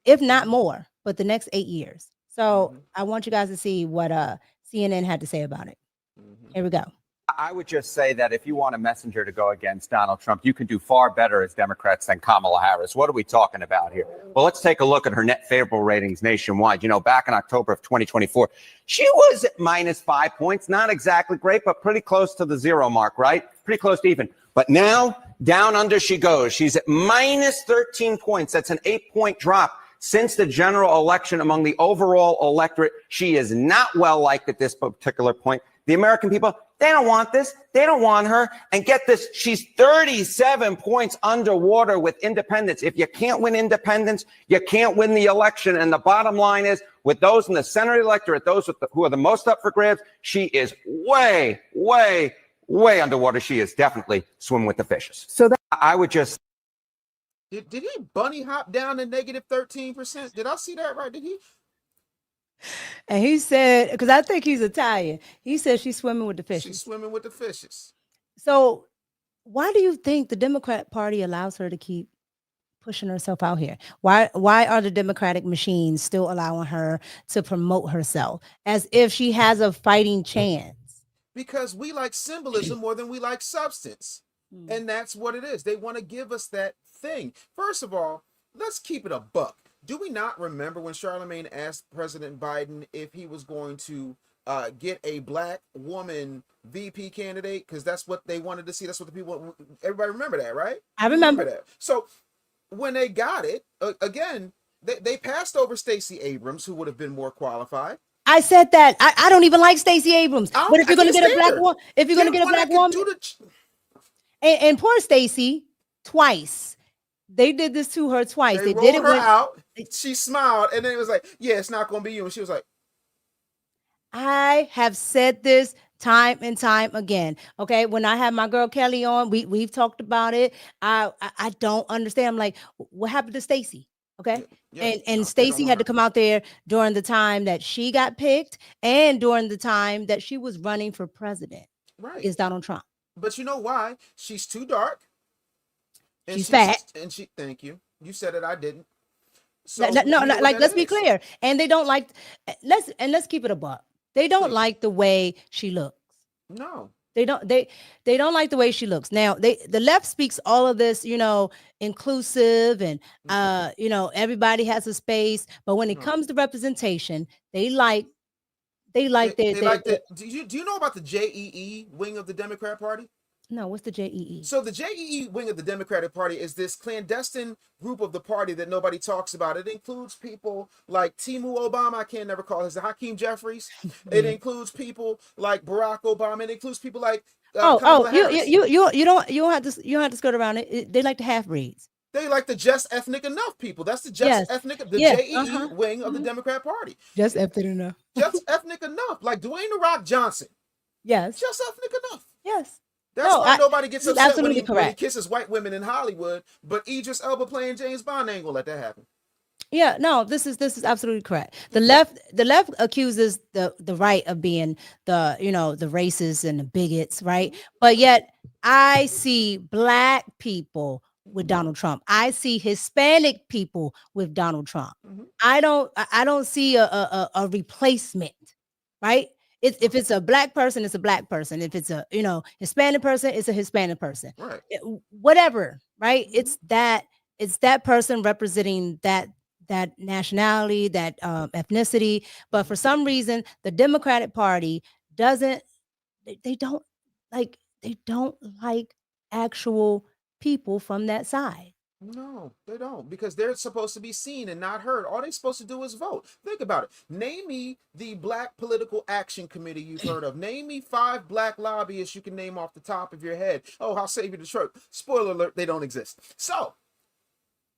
if not more, but the next 8 years. So I want you guys to see what CNN had to say about it. Here we go. I would just say that if you want a messenger to go against Donald Trump, you can do far better as Democrats than Kamala Harris. What are we talking about here? Well, let's take a look at her net favorable ratings nationwide. You know, back in October of 2024, she was at -5 points. Not exactly great, but pretty close to the zero mark, right? Pretty close to even. But now, down under she goes. She's at -13 points. That's an 8-point drop. Since the general election among the overall electorate, she is not well liked at this particular point. The American people, they don't want this. They don't want her. And get this, she's 37 points underwater with independents. If you can't win independents, you can't win the election. And the bottom line is, with those in the center electorate, those who are the most up for grabs, she is way, way, way underwater. She is definitely swimming with the fishes. So that I would just... Did he bunny hop down to -13%? Did I see that right? Did he? And he said, because I think he's Italian, he said she's swimming with the fishes. She's swimming with the fishes. So why do you think the Democrat Party allows her to keep pushing herself out here? Why are the Democratic machines still allowing her to promote herself as if she has a fighting chance? Because we like symbolism more than we like substance. And that's what it is. They want to give us that thing. First of all, let's keep it a buck. Do we not remember when Charlemagne asked President Biden if he was going to get a black woman VP candidate? Because that's what they wanted to see. That's what the people, everybody remember that, right? I remember that. So when they got it, again, they passed over Stacey Abrams, who would have been more qualified. I said that. I don't even like Stacey Abrams. But if you're going to get a black woman, if you're going to get a black woman, and poor Stacey, twice. They did this to her twice. They did it her out. She smiled, and then it was like, "Yeah, it's not going to be you." And she was like, "I have said this time and time again." Okay, when I had my girl Kelly on, we've talked about it. I don't understand. I'm like, what happened to Stacey? Okay, and Stacey had to come out there during the time that she got picked, and during the time that she was running for president. Right, is Donald Trump. But you know why? She's too dark. And she's fat. And she, thank you. You said it, I didn't. So no, like, let's be clear. And they don't like, let's keep it a buck. They don't like the way she looks. No. They don't like the way she looks. Now, the left speaks all of this, inclusive and everybody has a space. But when it comes to representation, they like do you know about the JEE wing of the Democrat Party? No, what's the JEE? So the JEE wing of the Democratic Party is this clandestine group of the party that nobody talks about. It includes people like Timu Obama, I can't never call his Hakeem Jeffries. It includes people like Barack Obama. It includes people like Kamala Harris. You don't have to skirt around it. They like the half breeds. They like the just ethnic enough people. That's the just ethnic, the JEE wing of the Democrat Party. Just ethnic enough. Just ethnic enough. Like Dwayne "The Rock" Johnson. Yes. Just ethnic enough. Yes. That's why nobody gets upset when he kisses white women in Hollywood, but Idris Elba playing James Bond ain't gonna let that happen. Yeah, no, this is absolutely correct. The left accuses the right of being the racists and the bigots, right? But yet I see black people with Donald Trump. I see Hispanic people with Donald Trump. I don't see a replacement, right? If it's a black person, it's a black person. If it's a Hispanic person, it's a Hispanic person. Right. Whatever, right? It's that person representing that nationality, that ethnicity. But for some reason, the Democratic Party doesn't. They don't like actual people from that side. No, they don't, because they're supposed to be seen and not heard. All they're supposed to do is vote. Think about it. Name me the Black Political Action Committee you've heard of. Name me 5 black lobbyists you can name off the top of your head. Oh, I'll save you the truck. Spoiler alert, they don't exist. So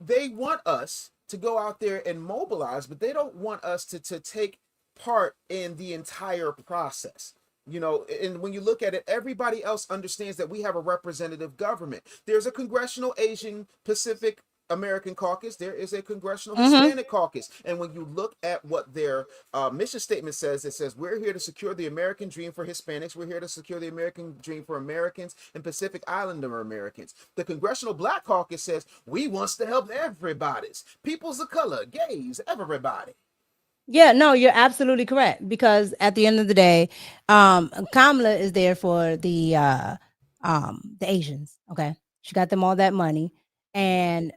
they want us to go out there and mobilize, but they don't want us to take part in the entire process. You know, and when you look at it, everybody else understands that we have a representative government. There's a Congressional Asian Pacific American Caucus. There is a Congressional Hispanic Caucus. And when you look at what their mission statement says, it says, we're here to secure the American dream for Hispanics. We're here to secure the American dream for Americans and Pacific Islander Americans. The Congressional Black Caucus says, we wants to help everybody's, peoples of color, gays, everybody. Yeah, no, you're absolutely correct, because at the end of the day, Kamala is there for the Asians. Okay, she got them all that money, and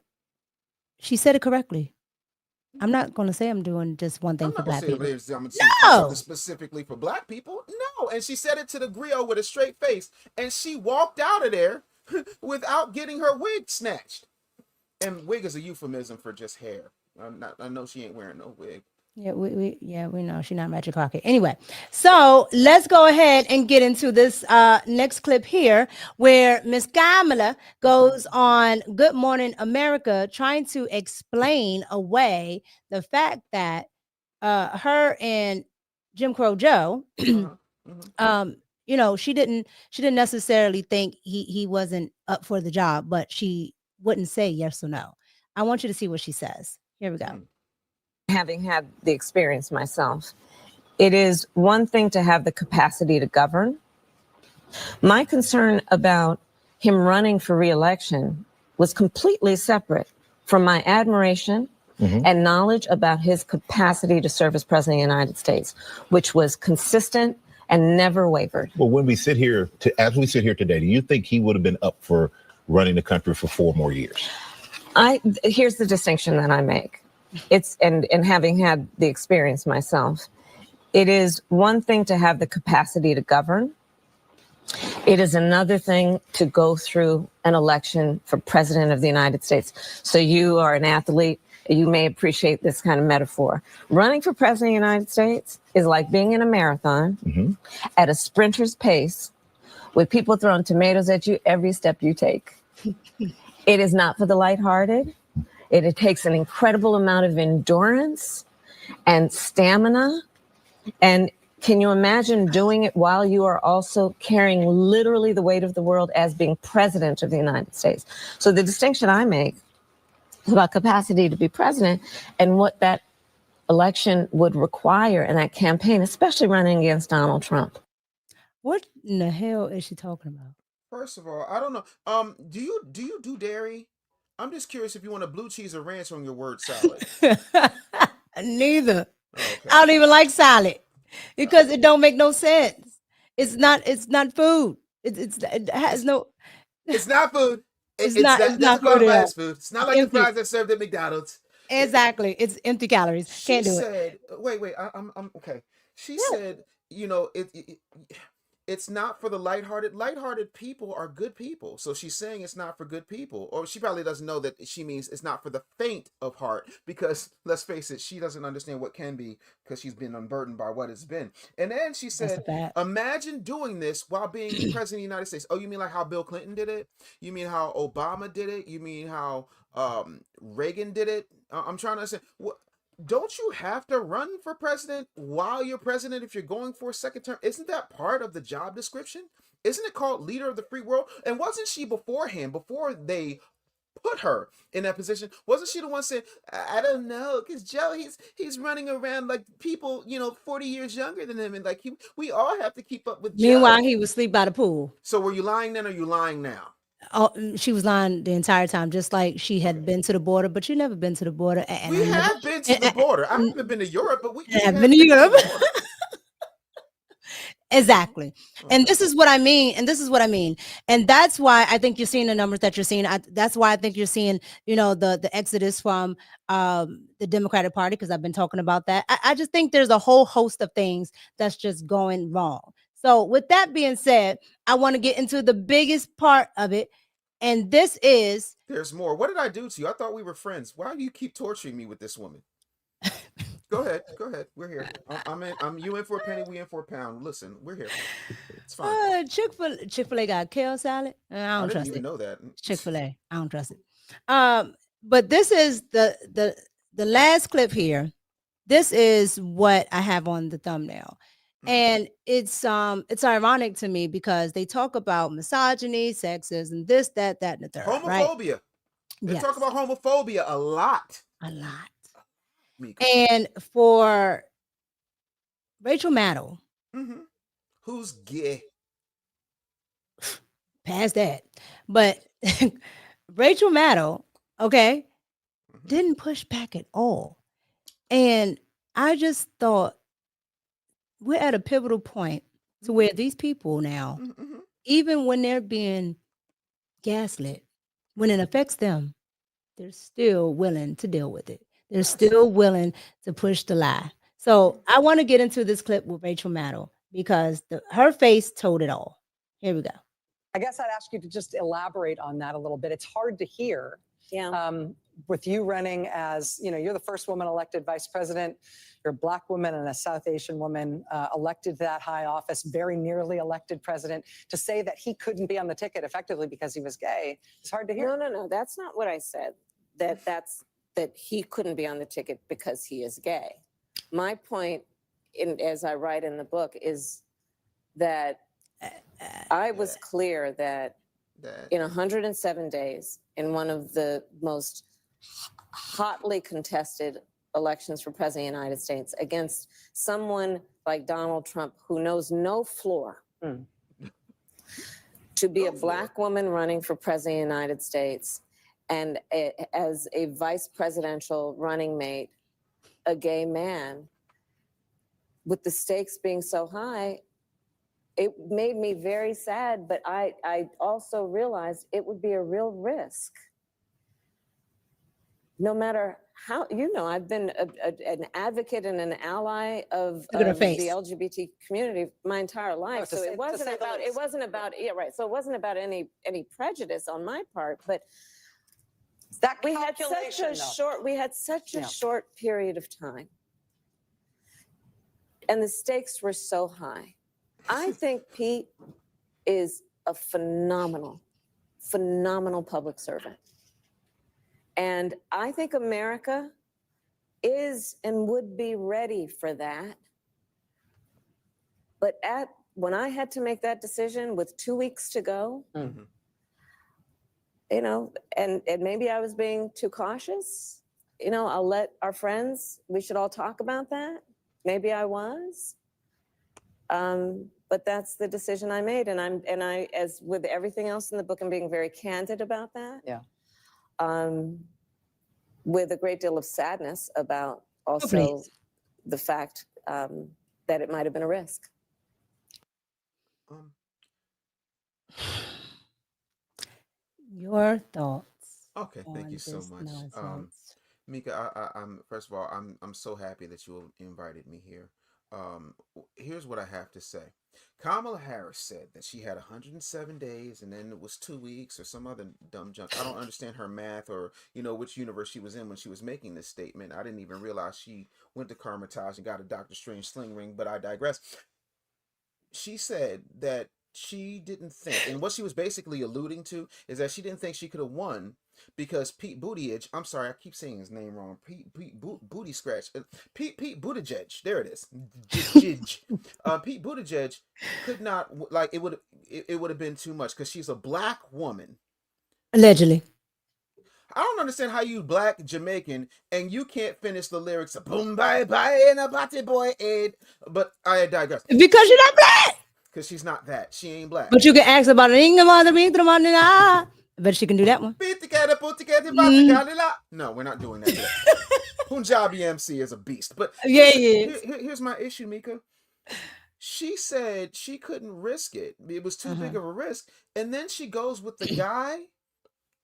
she said it correctly. I'm not going to say I'm doing just one thing for black people. No, specifically for black people. No, and she said it to the griot with a straight face, and she walked out of there without getting her wig snatched. And wig is a euphemism for just hair. I know she ain't wearing no wig. Yeah, we know she's not Magic Pocket. Anyway, so let's go ahead and get into this next clip here, where Miss Kamala goes on Good Morning America trying to explain away the fact that her and Jim Crow Joe, you know, she didn't necessarily think he wasn't up for the job, but she wouldn't say yes or no. I want you to see what she says. Here we go. Having had the experience myself, it is one thing to have the capacity to govern. My concern about him running for re-election was completely separate from my admiration and knowledge about his capacity to serve as president of the United States, which was consistent and never wavered. Well, when we sit here, as we sit here today, do you think he would have been up for running the country for 4 more years? Here's the distinction that I make. It's and having had the experience myself, it is one thing to have the capacity to govern. It is another thing to go through an election for president of the United States. So you are an athlete, you may appreciate this kind of metaphor. Running for president of the United States is like being in a marathon at a sprinter's pace with people throwing tomatoes at you every step you take. It is not for the lighthearted. It takes an incredible amount of endurance and stamina. And can you imagine doing it while you are also carrying literally the weight of the world as being president of the United States? So the distinction I make is about capacity to be president and what that election would require in that campaign, especially running against Donald Trump. What in the hell is she talking about? First of all, I don't know. Do you do dairy? I'm just curious if you want a blue cheese or ranch on your word salad. Neither. Okay. I don't even like salad because it don't make no sense. It's not food. It has no. It's not food. It's not food. It's not like the fries that served at McDonald's. Exactly. It's empty calories. Can't do it. Wait. I'm okay. She said, you know, it's not for the lighthearted. Lighthearted people are good people. So she's saying it's not for good people. Or she probably doesn't know that she means it's not for the faint of heart. Because let's face it, she doesn't understand what can be because she's been unburdened by what has been. And then she said, imagine doing this while being president of the United States. Oh, you mean like how Bill Clinton did it? You mean how Obama did it? You mean how Reagan did it? I'm trying to understand. Don't you have to run for president while you're president if you're going for a second term? Isn't that part of the job description? Isn't it called leader of the free world? And wasn't she beforehand, before they put her in that position, wasn't she the one saying, I don't know, because Joe, he's running around like people, 40 years younger than him, and like we all have to keep up with Joe. Meanwhile, he was asleep by the pool. So were you lying then, or are you lying now? Oh, she was lying the entire time, just like she had been to the border, but you never been to the border. And we have been to the border. I haven't been to Europe, but we have been to Europe. Exactly. And this is what I mean. And that's why I think you're seeing the numbers that you're seeing. That's why I think you're seeing, the exodus from the Democratic Party, because I've been talking about that. I just think there's a whole host of things that's just going wrong. So with that being said, I want to get into the biggest part of it. And this is... There's more. What did I do to you? I thought we were friends. Why do you keep torturing me with this woman? Go ahead. We're here. I'm you in for a penny, we in for a pound. Listen, we're here. It's fine. Chick-fil-A got kale salad. I don't trust it. Know that. Chick-fil-A. I don't trust it. But this is the last clip here. This is what I have on the thumbnail. And it's ironic to me because they talk about misogyny, sexism, this, that, and the third. Homophobia. Right? They talk about homophobia a lot. And for Rachel Maddow, who's gay, past that, but Rachel Maddow, okay, didn't push back at all. And I just thought we're at a pivotal point to where these people now, even when they're being gaslit, when it affects them, they're still willing to deal with it. They're still willing to push the lie. So I want to get into this clip with Rachel Maddow because her face told it all. Here we go. I guess I'd ask you to just elaborate on that a little bit. It's hard to hear. With you running as, you're the first woman elected vice president. You're a Black woman and a South Asian woman elected to that high office, very nearly elected president. To say that he couldn't be on the ticket effectively because he was gay, it's hard to hear. No. That's not what I said. That he couldn't be on the ticket because he is gay. My point, as I write in the book, is that I was clear that in 107 days, in one of the most hotly contested elections for president of the United States, against someone like Donald Trump, who knows no floor, to be a Black woman running for president of the United States, and as a vice presidential running mate, a gay man, with the stakes being so high, it made me very sad, but I also realized it would be a real risk. No matter how, I've been an advocate and an ally of the LGBT community my entire life. So it wasn't about any prejudice on my part, but we had such a short period of time, and the stakes were so high. I think Pete is a phenomenal public servant, and I think America is and would be ready for that. But when I had to make that decision with 2 weeks to go. And maybe I was being too cautious. I'll let our friends, we should all talk about that. Maybe I was. But that's the decision I made. And I, as with everything else in the book, I'm being very candid about that. Yeah. With a great deal of sadness about also the fact that it might have been a risk. Your thoughts. Okay, thank you so much. Mika, I'm first of all, I'm so happy that you invited me here. Here's what I have to say. Kamala Harris said that she had 107 days and then it was 2 weeks or some other dumb junk. I don't understand her math or, which universe she was in when she was making this statement. I didn't even realize she went to Carmitage and got a Dr. Strange sling ring, but I digress. She said that she didn't think, and what she was basically alluding to is that she didn't think she could have won because Pete Buttigieg, I'm sorry, I keep saying his name wrong. Pete Buttigieg, there it is. Pete Buttigieg could not, it would have been too much because she's a Black woman. Allegedly. I don't understand how you Black Jamaican and you can't finish the lyrics of boom bye bye and a body boy aid, but I digress. Because you're not Black. Because she's not that. She ain't Black. But you can ask about it. I bet she can do that one. No, we're not doing that. Punjabi MC is a beast. But yeah. Here's my issue, Mika. She said she couldn't risk it. It was too big of a risk. And then she goes with the guy,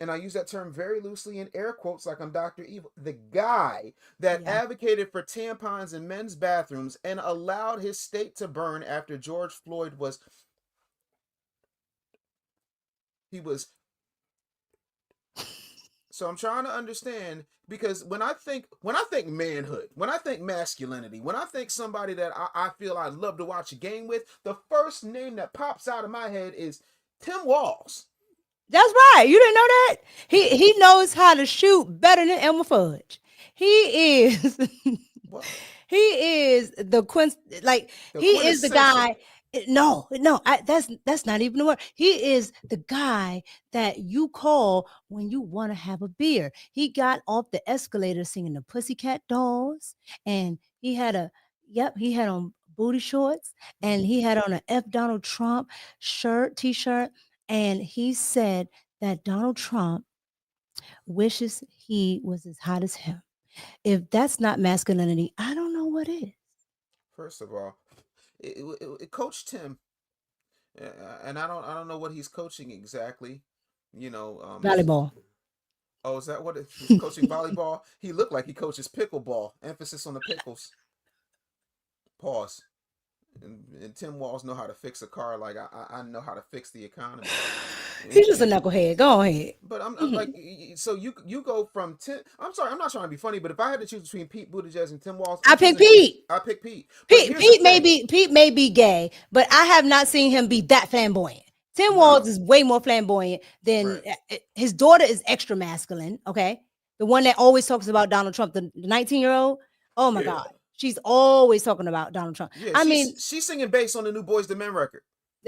and I use that term very loosely in air quotes like I'm Dr. Evil, the guy that advocated for tampons in men's bathrooms and allowed his state to burn after George Floyd was so I'm trying to understand, because when I think manhood, when I think masculinity, when I think somebody that I feel I'd love to watch a game with, the first name that pops out of my head is Tim Walz. That's right. You didn't know that? He knows how to shoot better than Elmer Fudge. He is he is the he is the guy. No, that's not even the word. He is the guy that you call when you want to have a beer. He got off the escalator singing the Pussycat Dolls, and he had on booty shorts, and he had on a F Donald Trump t-shirt, and he said that Donald Trump wishes he was as hot as him. If that's not masculinity, I don't know what is. First of all, it coached him, and I don't know what he's coaching exactly. Volleyball. Oh, is that what he's coaching? Volleyball? He looked like he coaches pickleball. Emphasis on the pickles. Pause. And Tim Walz know how to fix a car like I know how to fix the economy. He's just a knucklehead. Go ahead. But I'm like, so you go from Tim. I'm sorry, I'm not trying to be funny, but if I had to choose between Pete Buttigieg and Tim Walz, I pick Pete. I pick Pete. Pete may be gay, but I have not seen him be that flamboyant. Tim Walz is way more flamboyant than his daughter is extra masculine. Okay, the one that always talks about Donald Trump, the 19-year-old. Oh my God. She's always talking about Donald Trump. Yeah, she's singing bass on the new Boys II Men record.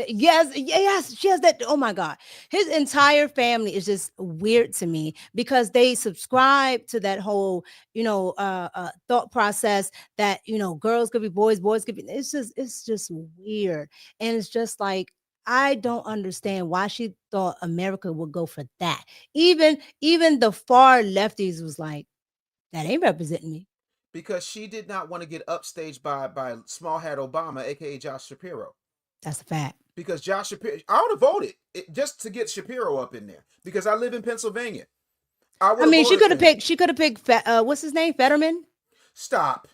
Yes, she has that. Oh my God. His entire family is just weird to me because they subscribe to that whole, thought process that, girls could be boys could be. It's just weird. And it's just like, I don't understand why she thought America would go for that. Even the far lefties was like, that ain't representing me. Because she did not want to get upstaged by small hat Obama, aka Josh Shapiro. That's a fact. Because Josh Shapiro, I would have voted just to get Shapiro up in there because I live in Pennsylvania. She could have picked what's his name, Fetterman. Stop.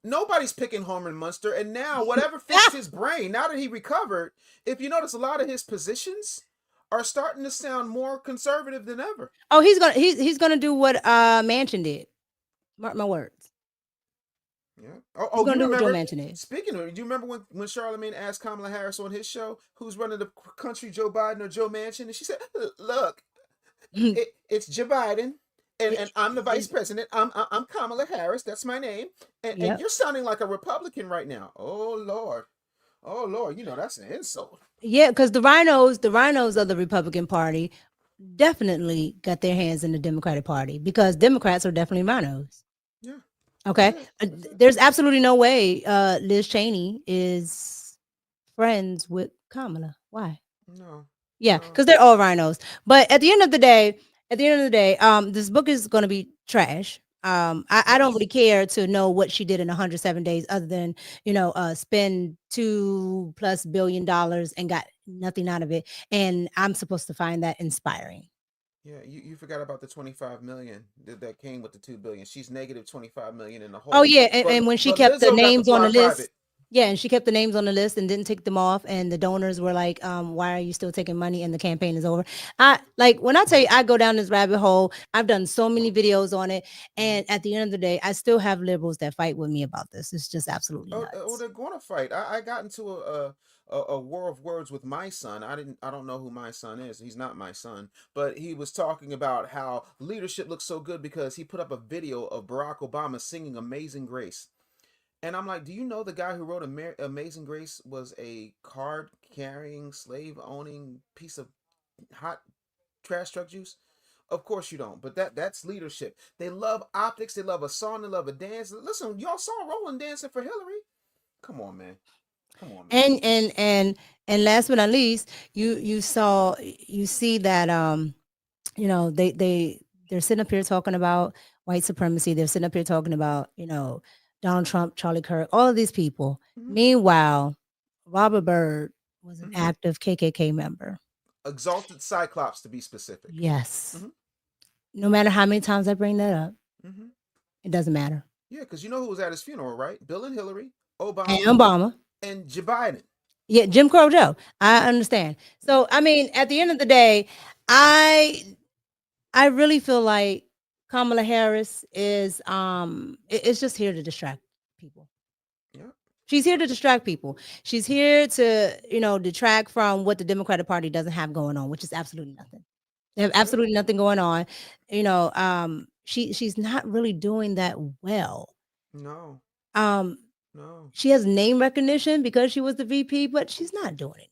Nobody's picking Herman Munster, and now whatever fixed his brain. Now that he recovered, if you notice, a lot of his positions are starting to sound more conservative than ever. Oh, he's gonna do what Manchin did. Mark my words. Yeah. Oh, you remember? Speaking of, do you remember when Charlemagne asked Kamala Harris on his show, "Who's running the country, Joe Biden or Joe Manchin?" And she said, "Look, it's Joe Biden, and I'm the vice president. I'm Kamala Harris. That's my name. And you're sounding like a Republican right now. Oh Lord, that's an insult." Yeah, because the rhinos of the Republican Party definitely got their hands in the Democratic Party because Democrats are definitely rhinos. Yeah. Okay. There's absolutely no way Liz Cheney is friends with Kamala. Why? No. Yeah, because they're all rhinos. But at the end of the day, this book is going to be trash. I don't really care to know what she did in 107 days other than, spend $2+ billion and got nothing out of it. And I'm supposed to find that inspiring. Yeah, you forgot about the 25 million that came with the 2 billion. She's negative 25 million in the whole. Oh yeah, and when she kept the names on the list. Yeah, and she kept the names on the list and didn't take them off. And the donors were like, why are you still taking money and the campaign is over? When I tell you I go down this rabbit hole, I've done so many videos on it. And at the end of the day, I still have liberals that fight with me about this. It's just absolutely nuts. Oh, they're going to fight. I got into a war of words with my son. I don't know who my son is. He's not my son, but he was talking about how leadership looks so good because he put up a video of Barack Obama singing Amazing Grace. And I'm like, do you know the guy who wrote Amazing Grace was a card-carrying, slave-owning piece of hot trash truck juice? Of course you don't, but that's leadership. They love optics, they love a song, they love a dance. Listen, y'all saw Roland dancing for Hillary. Come on, man. And last but not least, you see that they're sitting up here talking about white supremacy. They're sitting up here talking about Donald Trump, Charlie Kirk, all of these people. Mm-hmm. Meanwhile, Robert Byrd was an Mhm. active KKK member. Exalted Cyclops, to be specific. Yes. Mhm. No matter how many times I bring that up, Mhm. it doesn't matter. Yeah, because you know who was at his funeral, right? Bill and Hillary, Obama, And Obama. and Joe Biden. Yeah, Jim Crow Joe. I understand. So, I mean, at the end of the day, I really feel like Kamala Harris is it's just here to distract people. Yeah. She's here to distract people. She's here to, detract from what the Democratic Party doesn't have going on, which is absolutely nothing. They have absolutely nothing going on. She's not really doing that well. No. Um, No. She has name recognition because she was the VP, but she's not doing anything.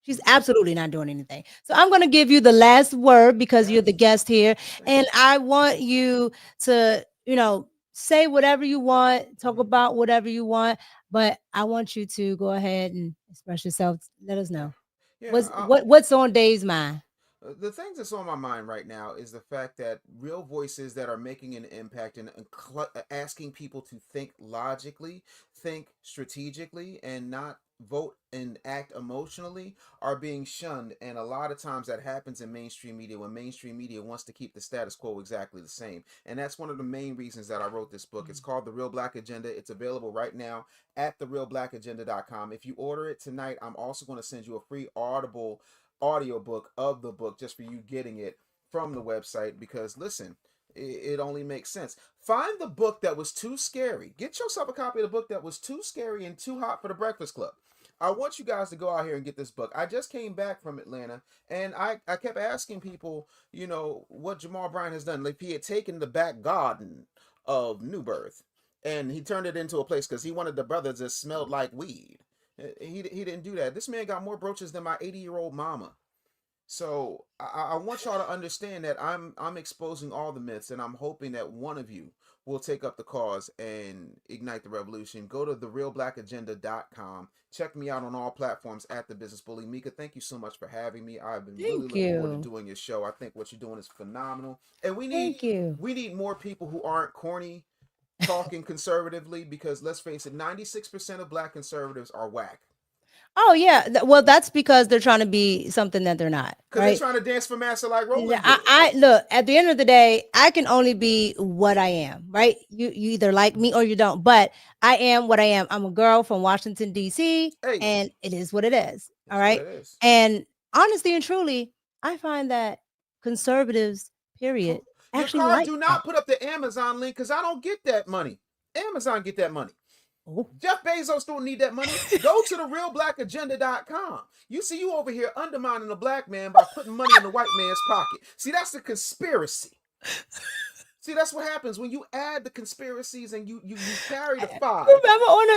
She's absolutely not doing anything. So I'm going to give you the last word because you're the guest here. And I want you to, say whatever you want, talk about whatever you want, but I want you to go ahead and express yourself. Let us know. Yeah, What's on Dave's mind? The things that's on my mind right now is the fact that real voices that are making an impact and asking people to think logically, think strategically, and not vote and act emotionally are being shunned. And a lot of times that happens in mainstream media when mainstream media wants to keep the status quo exactly the same. And that's one of the main reasons that I wrote this book. It's called The Real Black Agenda. It's available right now at therealblackagenda.com. If you order it tonight, I'm also going to send you a free audiobook of the book just for you getting it from the website, because listen, it only makes sense. Find the book that was too scary. Get yourself a copy of the book that was too scary and too hot for the Breakfast Club. I want you guys to go out here and get this book. I just came back from Atlanta and I kept asking people, what Jamal Bryant has done. Like, he had taken the back garden of New Birth and he turned it into a place because he wanted the brothers that smelled like weed. He didn't do that. This man got more brooches than my 80-year-old mama. So I want y'all to understand that I'm exposing all the myths, and I'm hoping that one of you will take up the cause and ignite the revolution. Go to therealblackagenda.com. Check me out on all platforms at The Business Bully. Mika, thank you so much for having me. I've been really looking forward to doing your show. I think what you're doing is phenomenal. And we need more people who aren't corny talking conservatively, because let's face it, 96% of black conservatives are whack. Oh yeah, well that's because they're trying to be something that they're not. Because right? they're trying to dance for massa like Roland. I look, at the end of the day, I can only be what I am, right? You either like me or you don't, but I am what I am. I'm a girl from Washington, D.C., and it is what it is. All right. And honestly and truly, I find that conservatives, period, actually Your like do not put up the Amazon link, because I don't get that money. Amazon get that money. Jeff Bezos don't need that money. Go to therealblackagenda.com. You see, you over here undermining the black man by putting money in the white man's pocket. See, that's the conspiracy. See, that's what happens when you add the conspiracies and you carry the five. You remember on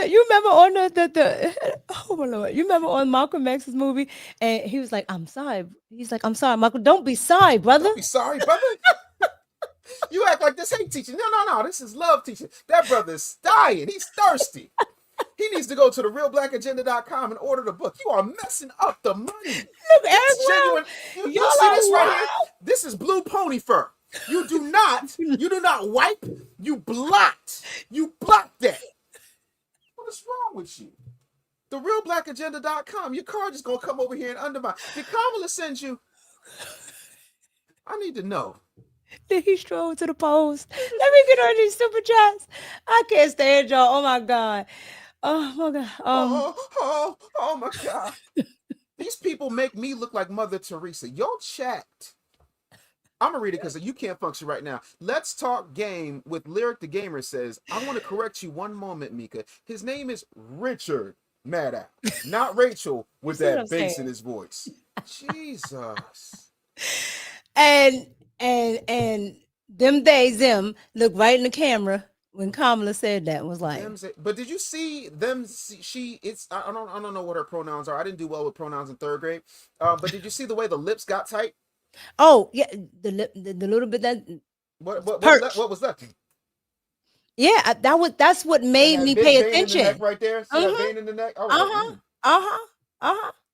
the oh my Lord, you remember on Malcolm X's movie, and he was like, "I'm sorry." He's like, "I'm sorry, Malcolm. Don't be sorry, brother. Don't be sorry, brother." You act like this hate teaching. No. This is love teaching. That brother's dying. He's thirsty. He needs to go to therealblackagenda.com and order the book. You are messing up the money. Look, genuine. You see this right here? This is blue pony fur. You do not wipe. You blot. You blot that. What is wrong with you? Therealblackagenda.com. Your car just gonna come over here and undermine. Did Kamala send you? I need to know. Then he strode to the post. Let me get on these super chats. I can't stand y'all. Oh my God. Oh my God. Oh my God. These people make me look like Mother Teresa. Yo, chat. I'm gonna read it because you can't function right now. Let's talk game with Lyric the Gamer says, I want to correct you one moment, Mika. His name is Richard Maddow, not Rachel with that bass in his voice. Jesus. And them look right in the camera when Kamala said that and was like, but did you see them? I don't know what her pronouns are. I didn't do well with pronouns in third grade. But did you see the way the lips got tight? Oh yeah, the little bit that what was that? Yeah, that's what made me pay attention. In the neck right there, see that vein in the neck.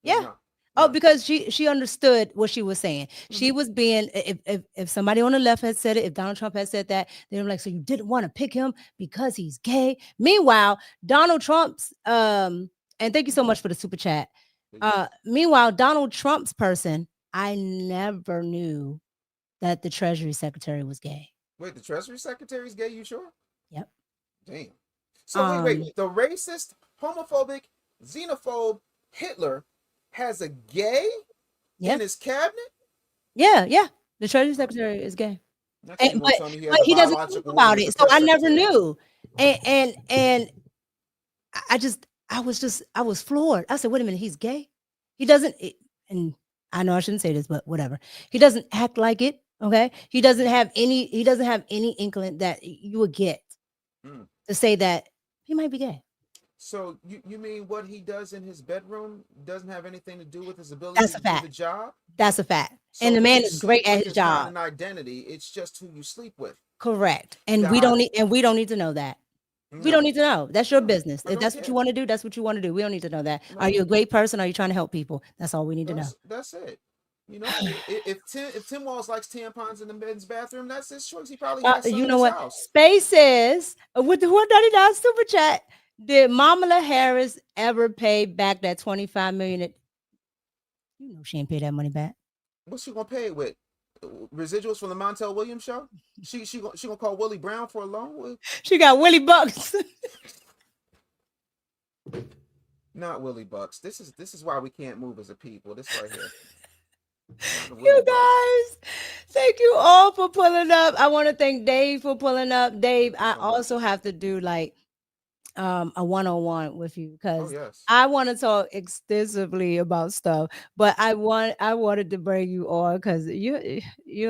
Yeah. Oh, because she understood what she was saying. She was being, if somebody on the left had said it, if Donald Trump had said that, they were like, so you didn't want to pick him because he's gay. Meanwhile, Donald Trump's And thank you so much for the super chat. Meanwhile, Donald Trump's person, I never knew that the Treasury Secretary was gay. Wait, the Treasury Secretary is gay? You sure? Yep. Damn. So wait. The racist, homophobic, xenophobe Hitler has a gay in his cabinet? Yeah. The Treasury Secretary is gay. But he doesn't talk about it, so I never knew. And I was floored. I said, wait a minute, he's gay? He doesn't, and I know I shouldn't say this, but whatever. He doesn't act like it. Okay. He doesn't have any inkling that you would get to say that he might be gay. So you mean what he does in his bedroom doesn't have anything to do with his ability to do the job? That's a fact. So and the man is great at his job. Not an identity, it's just who you sleep with. Correct. And we don't need to know that. We don't need to know. That's your business. If that's what you want to do, that's what you want to do. We don't need to know that. Are you a great person? Are you trying to help people? That's all we need to know. That's it. You know, if Tim Walls likes tampons in the men's bathroom, that's his choice. He probably has some you in know his what? house. Spaces with the $199 super chat. Did Kamala Harris ever pay back that $25 million? You know she ain't pay that money back. What's she gonna pay it with? Residuals from the Montel Williams show? She gonna call Willie Brown for a loan? She got Willie Bucks. Not Willie Bucks. This is why we can't move as a people. This right here. You guys, thank you all for pulling up. I want to thank Dave for pulling up. Dave, I also have to do like a one-on-one with you because I want to talk extensively about stuff, but I wanted to bring you on because you're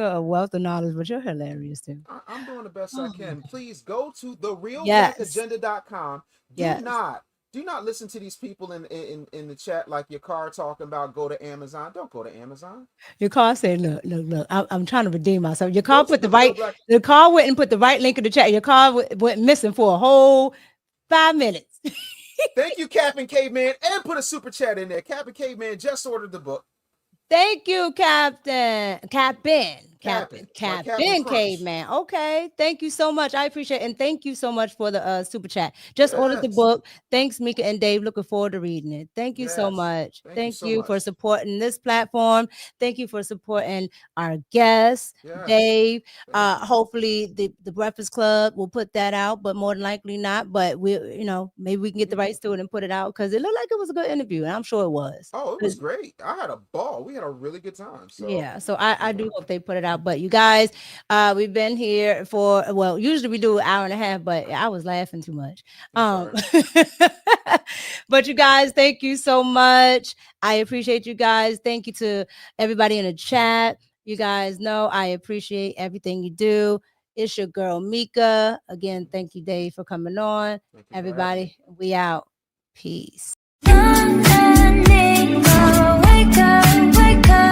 a wealth of knowledge, but you're hilarious too. I'm doing the best I can. Please go to therealblackagenda.com. Do not listen to these people in the chat like your car talking about go to Amazon. Don't go to Amazon. Your car said, look, I'm trying to redeem myself. Your car the car went and put the right link in the chat. Your car went missing for a whole 5 minutes. Thank you, Captain Caveman, and put a super chat in there. Captain Caveman just ordered the book. Thank you, Captain Caveman. Okay, thank you so much. I appreciate it. And thank you so much for the super chat. Just ordered the book. Thanks, Mika and Dave. Looking forward to reading it. Thank you so much. Thank you for supporting this platform. Thank you for supporting our guests, Dave. Hopefully the Breakfast Club will put that out, but more than likely not. But maybe we can get the rights to it and put it out because it looked like it was a good interview, and I'm sure it was. Oh, it was great. I had a ball. We had a really good time. So I do hope they put it out. But you guys, we've been here for usually we do an hour and a half, but I was laughing too much. But you guys, thank you so much. I appreciate you guys. Thank you to everybody in the chat. You guys know I appreciate everything you do. It's your girl Mika. Again, thank you, Dave, for coming on. Everybody, we out. Peace. Wake up, wake up.